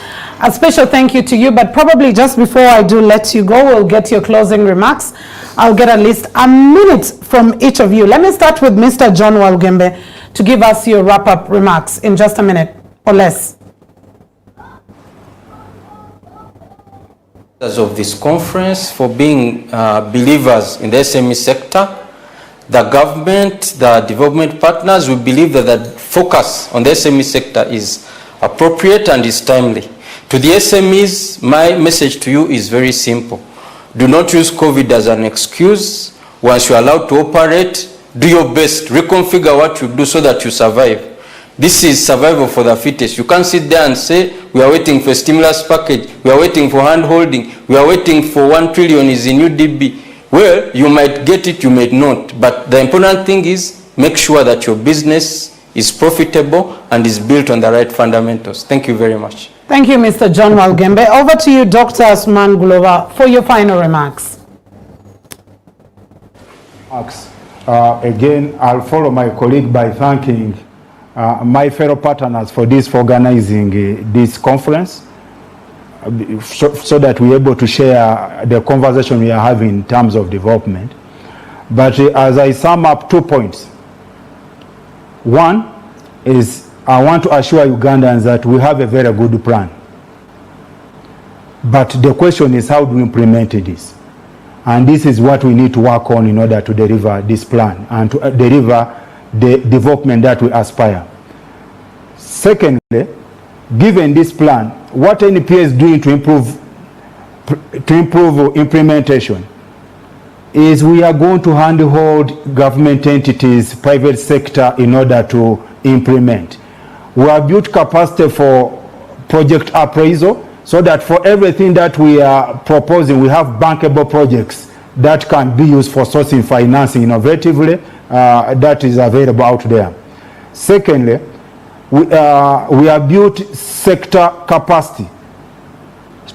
A special thank you to you, but probably just before I do let you go, we'll get your closing remarks. I'll get at least a minute from each of you. Let me start with Mr. John Walugembe to give us your wrap-up remarks in just a minute or less. Of this conference, for being believers in the SME sector, the government, the development partners, we believe that the focus on the SME sector is appropriate and is timely. To the SMEs, my message to you is very simple. Do not use COVID as an excuse. Once you're allowed to operate, do your best, reconfigure what you do so that you survive. This is survival for the fittest. You can't sit there and say, we are waiting for a stimulus package, we are waiting for hand-holding, we are waiting for 1 trillion is in UDB. Well, you might get it, you might not. But the important thing is, make sure that your business is profitable and is built on the right fundamentals. Thank you very much. Thank you, Mr. John Walugembe. Over to you, Dr. Asuman Gulova, for your final remarks. Again, I'll follow my colleague by thanking my fellow partners for organizing this conference, so that we're able to share the conversation we are having in terms of development. But as I sum up 2 points, one is I want to assure Ugandans that we have a very good plan. But the question is, how do we implement this? And this is what we need to work on in order to deliver this plan and to deliver the development that we aspire. Secondly, given this plan, what NPA is doing to improve implementation is we are going to handhold government entities, private sector, in order to implement. We have built capacity for project appraisal, so that for everything that we are proposing, we have bankable projects that can be used for sourcing financing innovatively, that is available out there. Secondly, we have built sector capacity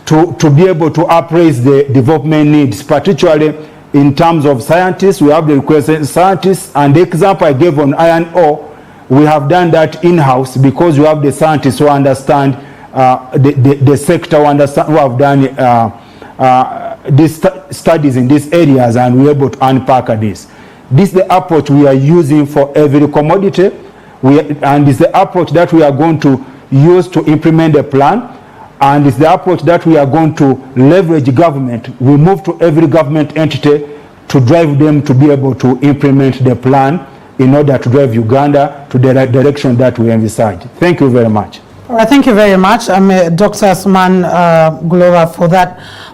to be able to appraise the development needs, particularly in terms of scientists. We have the requested scientists, and the example I gave on iron ore, we have done that in-house because you have the scientists who understand the sector, who have done these studies in these areas, and we're able to unpack this. This is the approach we are using for every commodity, and it's the approach that we are going to use to implement the plan, and it's the approach that we are going to leverage government. We move to every government entity to drive them to be able to implement the plan in order to drive Uganda to the direction that we envisage. Thank you very much. All right, thank you very much, Dr. Asuman Gulova,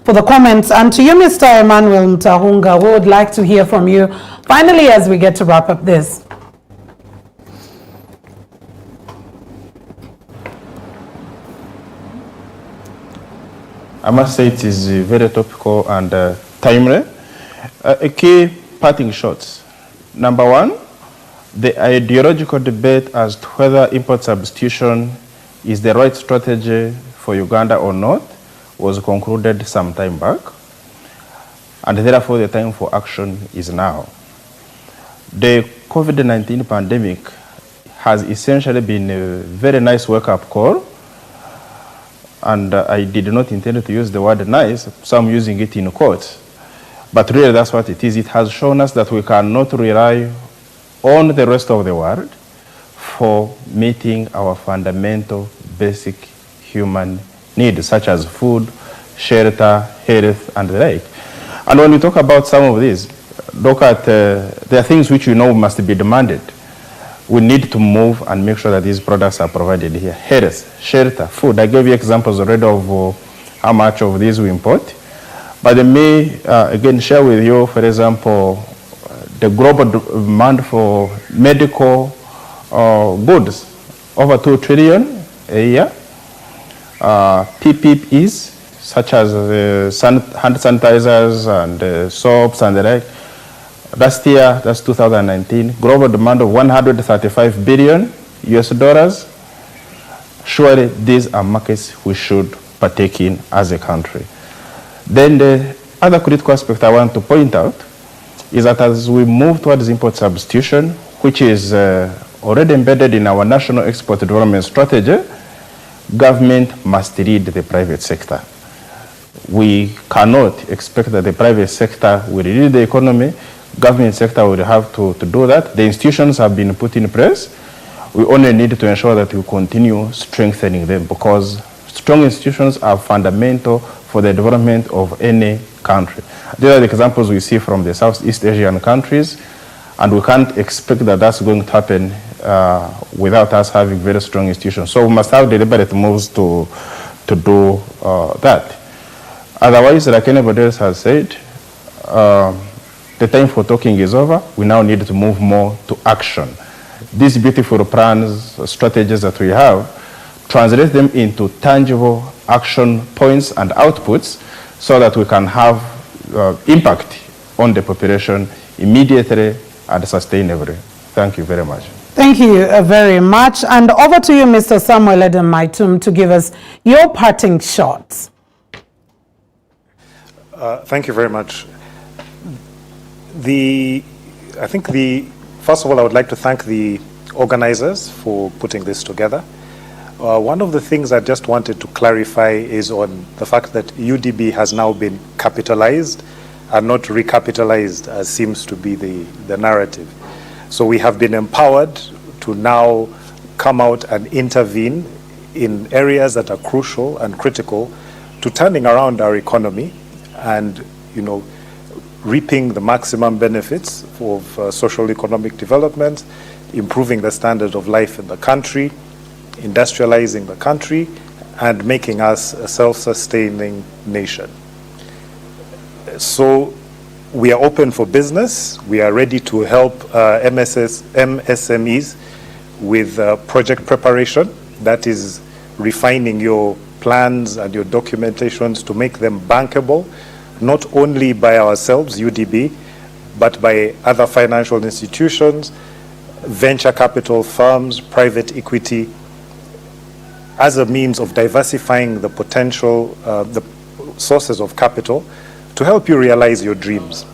for the comments. And to you, Mr. Emmanuel Mutahunga, we would like to hear from you finally as we get to wrap up this. I must say it is very topical and timely. A key parting shots. Number one, the ideological debate as to whether import substitution is the right strategy for Uganda or not was concluded some time back, and therefore the time for action is now. The COVID-19 pandemic has essentially been a very nice wake-up call, and I did not intend to use the word nice, so I'm using it in quotes. But really that's what it is. It has shown us that we cannot rely on the rest of the world for meeting our fundamental basic human needs, such as food, shelter, health, and the like. And when we talk about some of these, look at there are things which we know must be demanded. We need to move and make sure that these products are provided here. Health, shelter, food. I gave you examples already of how much of these we import. But let me again share with you, for example, the global demand for medical goods, over 2 trillion a year. PPEs, such as hand sanitizers and soaps and the like. Last year, that's 2019, global demand of $135 billion US. Surely these are markets we should partake in as a country. Then the other critical aspect I want to point out is that as we move towards import substitution, which is already embedded in our national export development strategy, government must lead the private sector. We cannot expect that the private sector will lead the economy. Government sector will have to do that. The institutions have been put in place. We only need to ensure that we continue strengthening them, because strong institutions are fundamental for the development of any country. These are the examples we see from the Southeast Asian countries, and we can't expect that that's going to happen without us having very strong institutions. So we must have deliberate moves to do that. Otherwise, like anybody else has said, the time for talking is over. We now need to move more to action. These beautiful plans, strategies that we have, translate them into tangible action points and outputs so that we can have impact on the population immediately and sustainably. Thank you very much. Thank you very much. And over to you, Mr. Samuel Edem Maitum, to give us your parting shots. Thank you very much. First of all, I would like to thank the organizers for putting this together. One of the things I just wanted to clarify is on the fact that UDB has now been capitalized and not recapitalized, as seems to be the narrative. So we have been empowered to now come out and intervene in areas that are crucial and critical to turning around our economy and, reaping the maximum benefits of social economic development, improving the standard of life in the country, industrializing the country, and making us a self-sustaining nation. So we are open for business. We are ready to help MSMEs with project preparation. That is refining your plans and your documentations to make them bankable, not only by ourselves, UDB, but by other financial institutions, venture capital firms, private equity, as a means of diversifying the potential, the sources of capital to help you realize your dreams.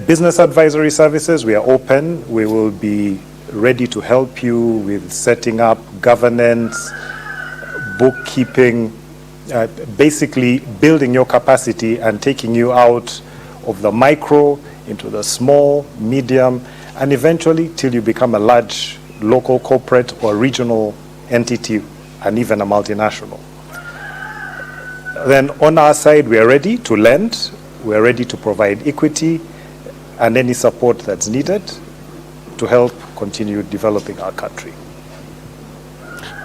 Business advisory services, we are open. We will be ready to help you with setting up governance, bookkeeping, basically building your capacity and taking you out of the micro into the small, medium, and eventually till you become a large local corporate or regional entity and even a multinational. Then on our side, we are ready to lend, we are ready to provide equity and any support that's needed to help continue developing our country.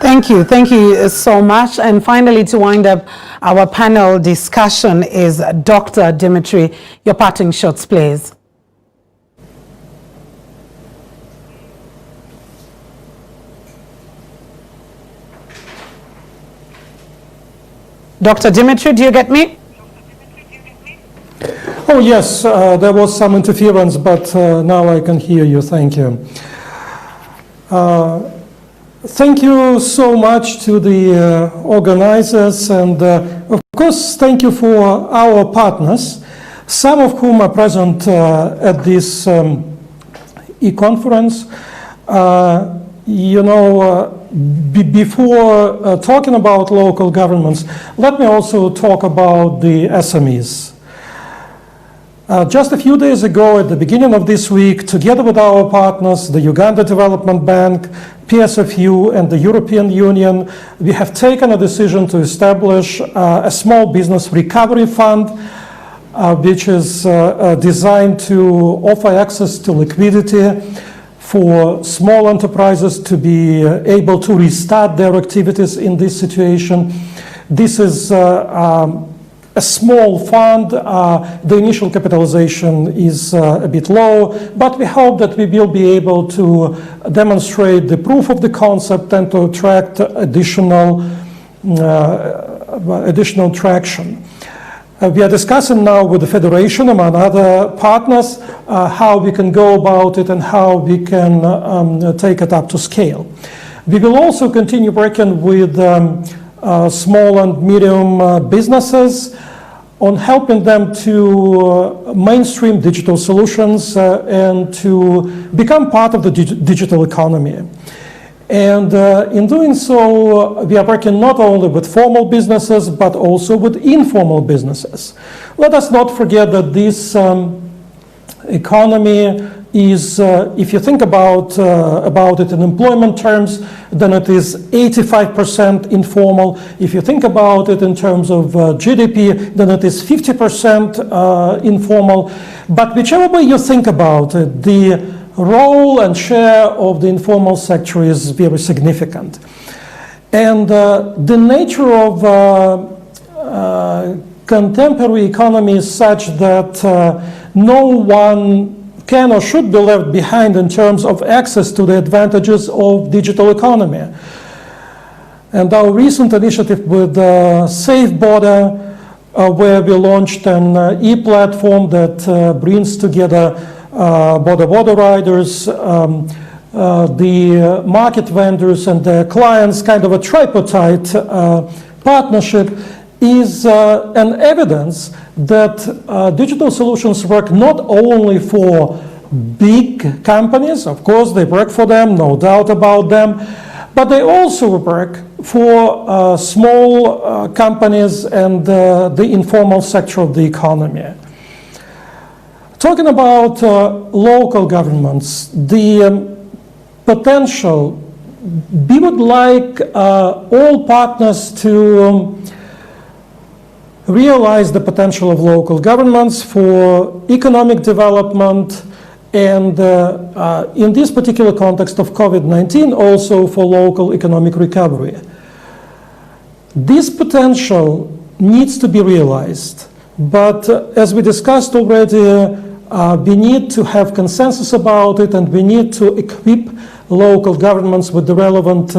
Thank you so much. And finally, to wind up our panel discussion is Dr. Dimitri. Your parting shots, please. Dr. Dimitri, do you get me? Oh, yes, there was some interference, but now I can hear you. Thank you. Thank you so much to the organizers, and of course, thank you for our partners, some of whom are present at this e-conference. Before talking about local governments, let me also talk about the SMEs. Just a few days ago, at the beginning of this week, together with our partners, the Uganda Development Bank, PSFU, and the European Union, we have taken a decision to establish a small business recovery fund, which is designed to offer access to liquidity for small enterprises to be able to restart their activities in this situation. This is a small fund. The initial capitalization is a bit low, but we hope that we will be able to demonstrate the proof of the concept and to attract additional traction. We are discussing now with the Federation, among other partners, how we can go about it and how we can take it up to scale. We will also continue working with small and medium businesses on helping them to mainstream digital solutions and to become part of the digital economy. And in doing so, we are working not only with formal businesses, but also with informal businesses. Let us not forget that this economy is, if you think about it in employment terms, then it is 85% informal. If you think about it in terms of GDP, then it is 50% informal. But whichever way you think about it, the role and share of the informal sector is very significant. And the nature of contemporary economy is such that no one can or should be left behind in terms of access to the advantages of digital economy. And our recent initiative with Safe Border, where we launched an e-platform that brings together border riders, the market vendors and their clients, kind of a tripartite partnership, is an evidence that digital solutions work not only for big companies, of course they work for them, no doubt about them, but they also work for small companies and the informal sector of the economy. Talking about local governments, the potential, we would like all partners to realize the potential of local governments for economic development and in this particular context of COVID-19 also for local economic recovery. This potential needs to be realized, but as we discussed already, we need to have consensus about it, and we need to equip local governments with the relevant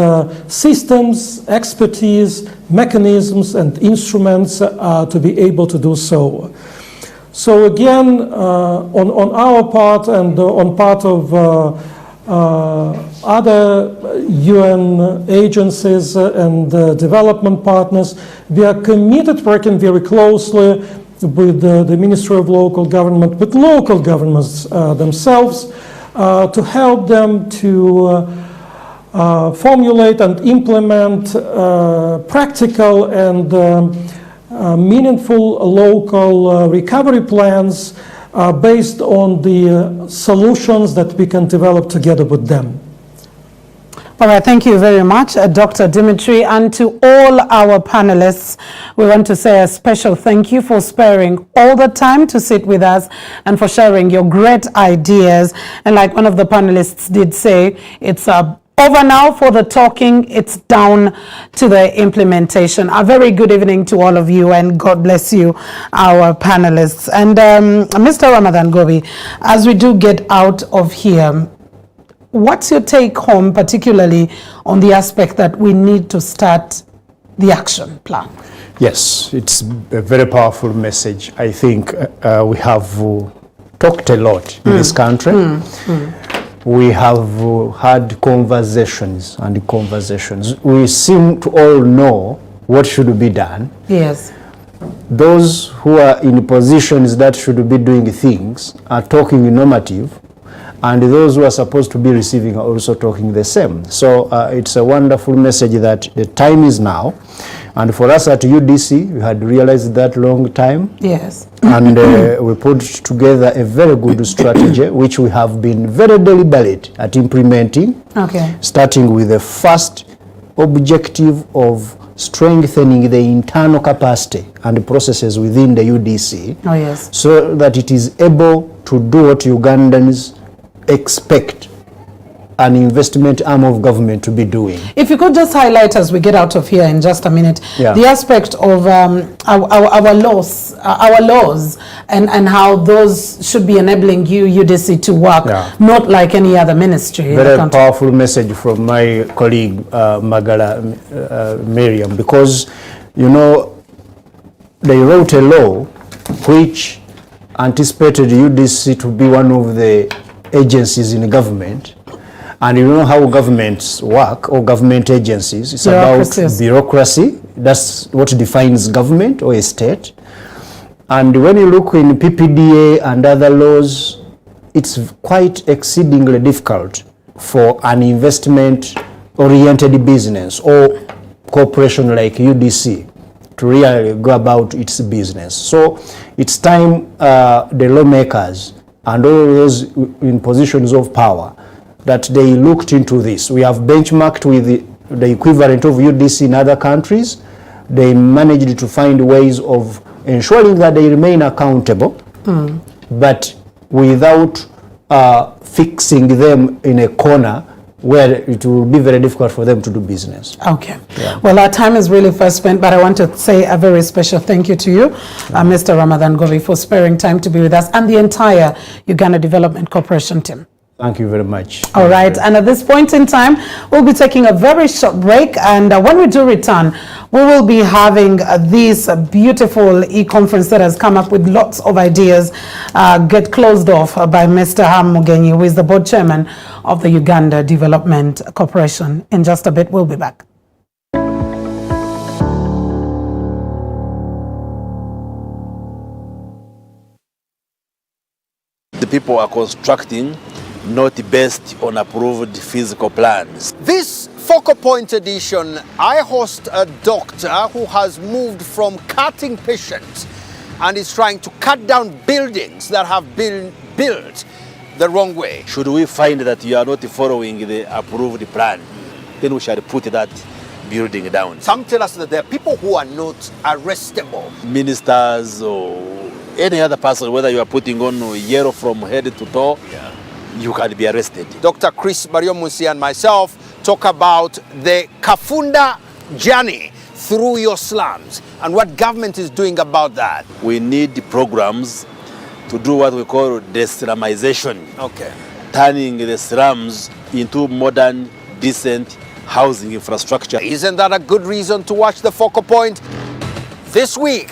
systems, expertise, mechanisms, and instruments to be able to do so. So again, on our part and on part of other UN agencies and development partners, we are committed working very closely with the Ministry of Local Government, with local governments themselves, to help them to formulate and implement practical and meaningful local recovery plans based on the solutions that we can develop together with them. All right, thank you very much, Dr. Dimitri. And to all our panelists, we want to say a special thank you for sparing all the time to sit with us and for sharing your great ideas. And like one of the panelists did say, it's over now for the talking, it's down to the implementation. A very good evening to all of you, and God bless you, our panelists. And Mr. Ramadan Gobi, as we do get out of here, what's your take home, particularly on the aspect that we need to start the action plan? Yes, it's a very powerful message. I think we have talked a lot in this country. We have had conversations and conversations. We seem to all know what should be done. Yes. Those who are in positions that should be doing things are talking normative, and those who are supposed to be receiving are also talking the same. So it's a wonderful message that the time is now. And for us at UDC, we had realized that long time. Yes. And we put together a very good strategy, which we have been very deliberate at implementing. Okay. Starting with the first objective of strengthening the internal capacity and processes within the UDC. Oh, yes. So that it is able to do what Ugandans expect an investment arm of government to be doing. If you could just highlight as we get out of here in just a minute, the aspect of our laws and how those should be enabling UDC to work, not like any other ministry. Very powerful message from my colleague Magala Miriam, because you know they wrote a law which anticipated UDC to be one of the agencies in government. And you know how governments work, or government agencies. It's about bureaucracy. That's what defines government or a state. And when you look in PPDA and other laws, it's quite exceedingly difficult for an investment oriented business or corporation like UDC to really go about its business. So it's time the lawmakers and all those in positions of power that they looked into this. We have benchmarked with the equivalent of UDC in other countries. They managed to find ways of ensuring that they remain accountable, but without fixing them in a corner where it will be very difficult for them to do business. Okay. Well, our time is really fast spent, but I want to say a very special thank you to you, Mr. Ramadhan Govi, for sparing time to be with us and the entire Uganda Development Corporation team. Thank you very much. All right, and at this point in time, we'll be taking a very short break, and when we do return, we will be having this beautiful e-conference that has come up with lots of ideas get closed off by Mr. Ham Mugenyi, who is the board chairman of the Uganda Development Corporation. In just a bit, we'll be back. The people are constructing not based on approved physical plans. This Focal Point edition, I host a doctor who has moved from cutting patients and is trying to cut down buildings that have been built the wrong way. Should we find that you are not following the approved plan, then we shall put that building down. Some tell us that there are people who are not arrestable. Ministers or any other person, whether you are putting on yellow from head to toe, you can be arrested. Dr. Chris Bariomunsi and myself talk about the Kafunda journey through your slums and what government is doing about that. We need programs to do what we call de-slumization. Okay. Turning the slums into modern, decent housing infrastructure. Isn't that a good reason to watch the Focal Point this week?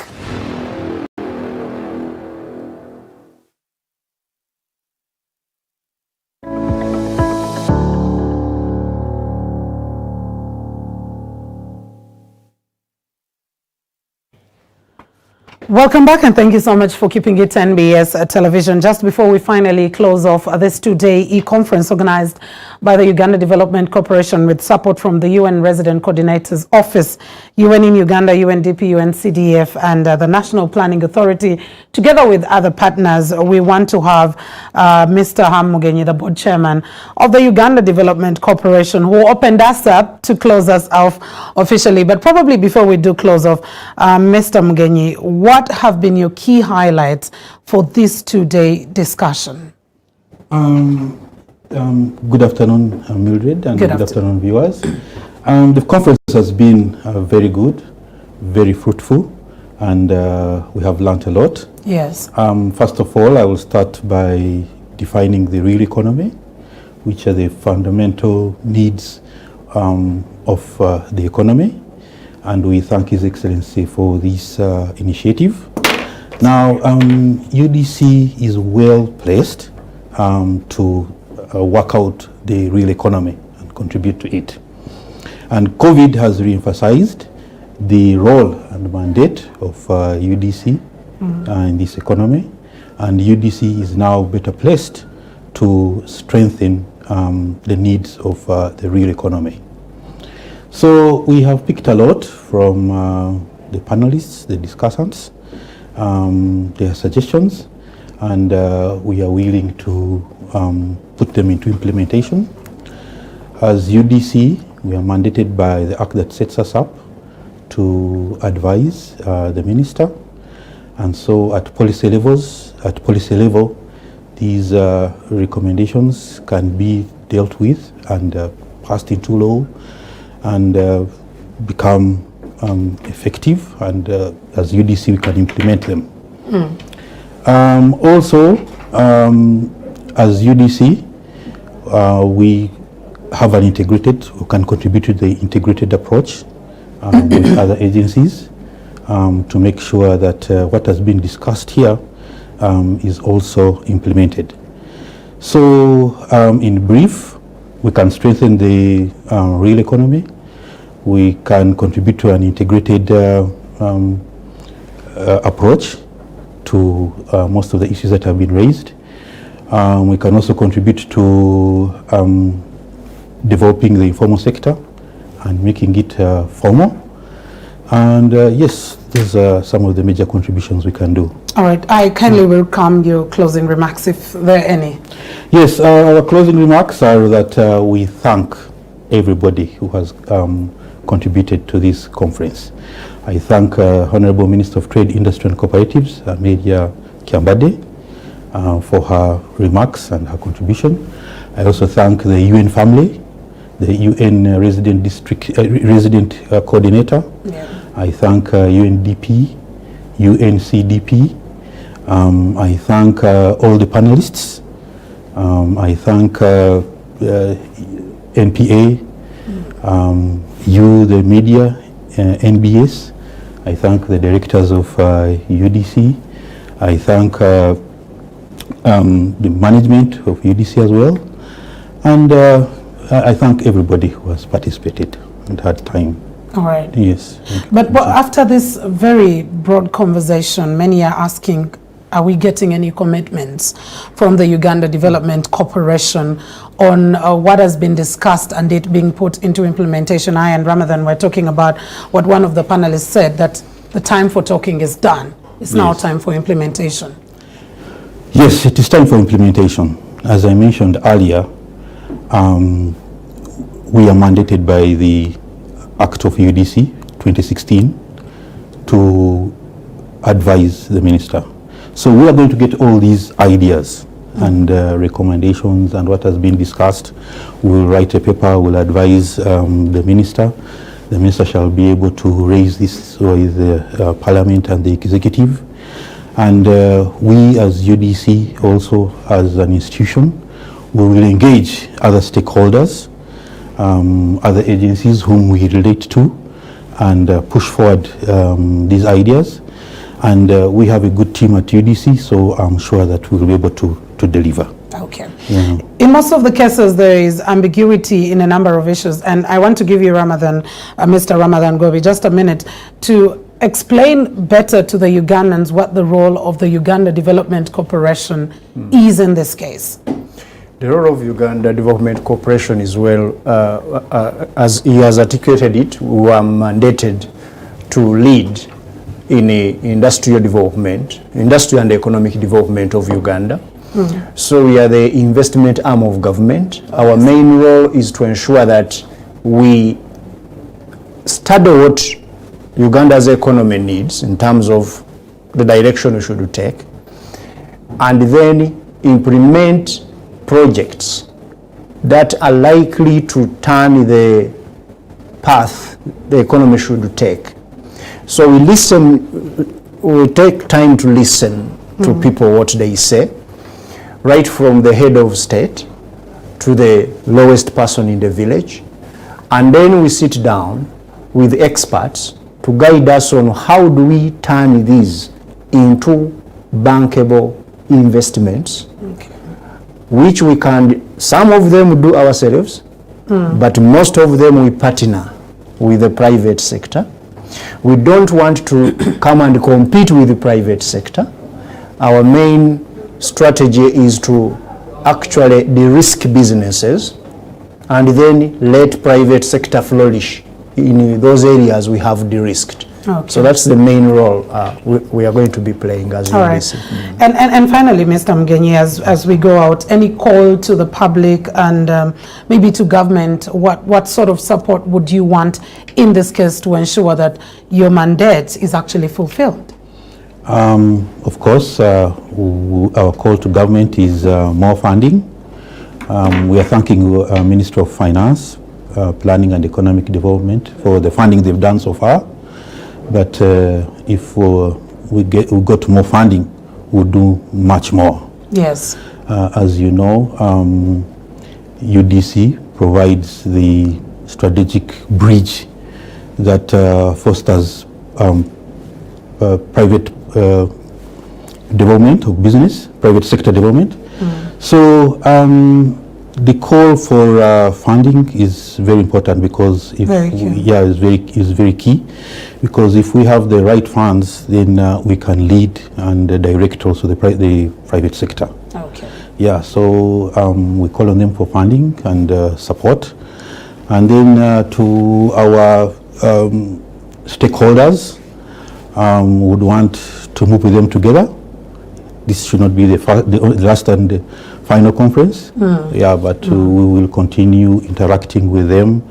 Welcome back, and thank you so much for keeping it NBS television. Just before we finally close off this two-day e-conference organized by the Uganda Development Corporation with support from the UN Resident Coordinator's Office, UN in Uganda, UNDP, UNCDF, and the National Planning Authority, together with other partners, we want to have Mr. Ham Mugenyi, the board chairman of the Uganda Development Corporation, who opened us up to close us off officially. But probably before we do close off, Mr. Mugenyi, what have been your key highlights for this two-day discussion? Good afternoon, Mildred, and good afternoon, viewers. The conference has been very good, very fruitful, and we have learnt a lot. Yes. First of all, I will start by defining the real economy, which are the fundamental needs of the economy. And we thank His Excellency for this initiative. Now, UDC is well placed to work out the real economy and contribute to it. And COVID has re-emphasized the role and mandate of UDC in this economy. And UDC is now better placed to strengthen the needs of the real economy. So we have picked a lot from the panelists, the discussants, their suggestions, and we are willing to put them into implementation. As UDC, we are mandated by the act that sets us up to advise the minister, and so at policy level, these recommendations can be dealt with and passed into law and become effective, and as UDC we can implement them. Also, as UDC, we have an integrated, or can contribute to the integrated approach with other agencies to make sure that what has been discussed here is also implemented. So, in brief, we can strengthen the real economy. We can contribute to an integrated approach to most of the issues that have been raised. We can also contribute to developing the informal sector and making it formal. And yes, these are some of the major contributions we can do. All right, I kindly welcome your closing remarks, if there are any. Yes, our closing remarks are that we thank everybody who has contributed to this conference. I thank Honorable Minister of Trade, Industry and Cooperatives, Amelia Kiambade, for her remarks and her contribution. I also thank the UN family, the UN resident coordinator. Yeah. I thank UNDP, UNCDP. I thank all the panelists. I thank NPA, you, the media, NBS. I thank the directors of UDC. I thank the management of UDC as well. And I thank everybody who has participated and had time. All right. Yes. But after this very broad conversation, many are asking, are we getting any commitments from the Uganda Development Corporation on what has been discussed and it being put into implementation? I and Ramadan were talking about what one of the panelists said, that the time for talking is done. It's now time for implementation. Yes, it is time for implementation. As I mentioned earlier, we are mandated by the Act of UDC 2016 to advise the minister. So we are going to get all these ideas and recommendations and what has been discussed. We'll write a paper, we'll advise the minister. The minister shall be able to raise this with the Parliament and the Executive. And we as UDC, also as an institution, we will engage other stakeholders, other agencies whom we relate to, and push forward these ideas. And we have a good team at UDC, so I'm sure that we'll be able to deliver. Okay. Yeah. In most of the cases, there is ambiguity in a number of issues, and I want to give you Ramadan, Mr. Ramadan Gobi, just a minute to explain better to the Ugandans what the role of the Uganda Development Corporation is in this case. The role of Uganda Development Corporation is, well, as he has articulated it, we are mandated to lead in industrial development, industrial and economic development of Uganda. So we are the investment arm of government. Our main role is to ensure that we study what Uganda's economy needs in terms of the direction we should take, and then implement projects that are likely to turn the path the economy should take. So we listen, we take time to listen to people what they say, right from the head of state to the lowest person in the village, and then we sit down with experts to guide us on how do we turn these into bankable investments, which we can, some of them do ourselves, but most of them we partner with the private sector. We don't want to come and compete with the private sector. Our main strategy is to actually de-risk businesses and then let private sector flourish in those areas we have de-risked. Okay. So that's the main role we are going to be playing as UDC. And finally, Mr. Mgenyi, as we go out, any call to the public and maybe to government, what sort of support would you want in this case to ensure that your mandate is actually fulfilled? Of course, our call to government is more funding. We are thanking Minister of Finance, Planning and Economic Development for the funding they've done so far. But if we got more funding, we'll do much more. Yes. As you know, UDC provides the strategic bridge that fosters private development of business, private sector development. So the call for funding is very important because if is very key, because if we have the right funds, then we can lead and direct also the private sector. Okay. Yeah, so we call on them for funding and support, And then to our stakeholders, would want to move with them together. This should not be the last and the final conference. Yeah, but we will continue interacting with them,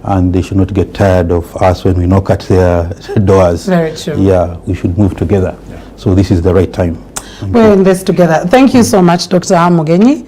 and they should not get tired of us when we knock at their doors. Very true. Yeah, we should move together. So this is the right time. We're in this together. Thank you so much, Dr. Mugenyi,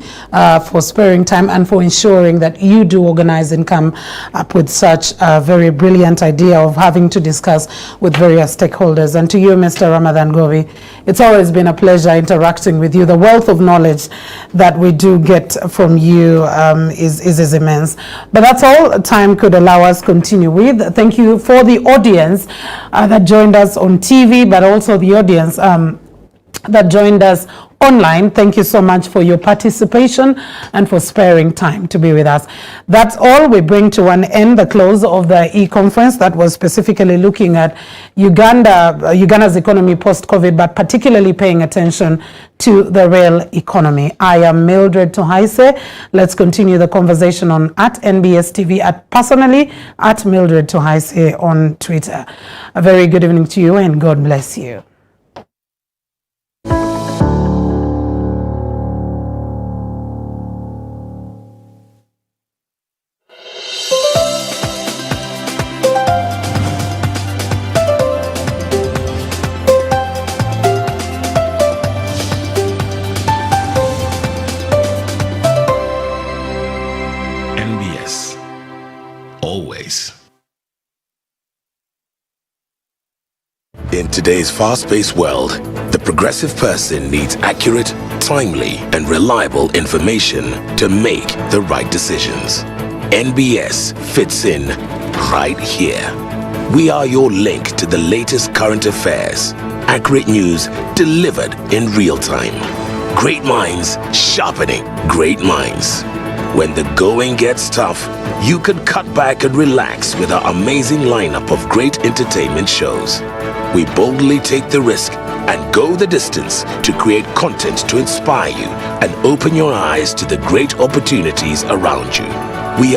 for sparing time and for ensuring that you do organize and come up with such a very brilliant idea of having to discuss with various stakeholders. And to you, Mr. Ramadan Gobi, it's always been a pleasure interacting with you. The wealth of knowledge that we do get from you is immense. But that's all time could allow us continue with. Thank you for the audience that joined us on TV, but also the audience that joined us online. Thank you so much for your participation and for sparing time to be with us. That's all. We bring to an end the close of the e-conference that was specifically looking at Uganda's economy post-COVID, but particularly paying attention to the real economy. I am Mildred Tohaise. Let's continue the conversation on @NBS TV, personally @Mildred Tohaise on Twitter. A very good evening to you and God bless you. In today's fast-paced world, the progressive person needs accurate, timely, and reliable information to make the right decisions. NBS fits in right here. We are your link to the latest current affairs. Accurate news delivered in real time. Great minds sharpening great minds. When the going gets tough, you can cut back and relax with our amazing lineup of great entertainment shows. We boldly take the risk and go the distance to create content to inspire you and open your eyes to the great opportunities around you. We are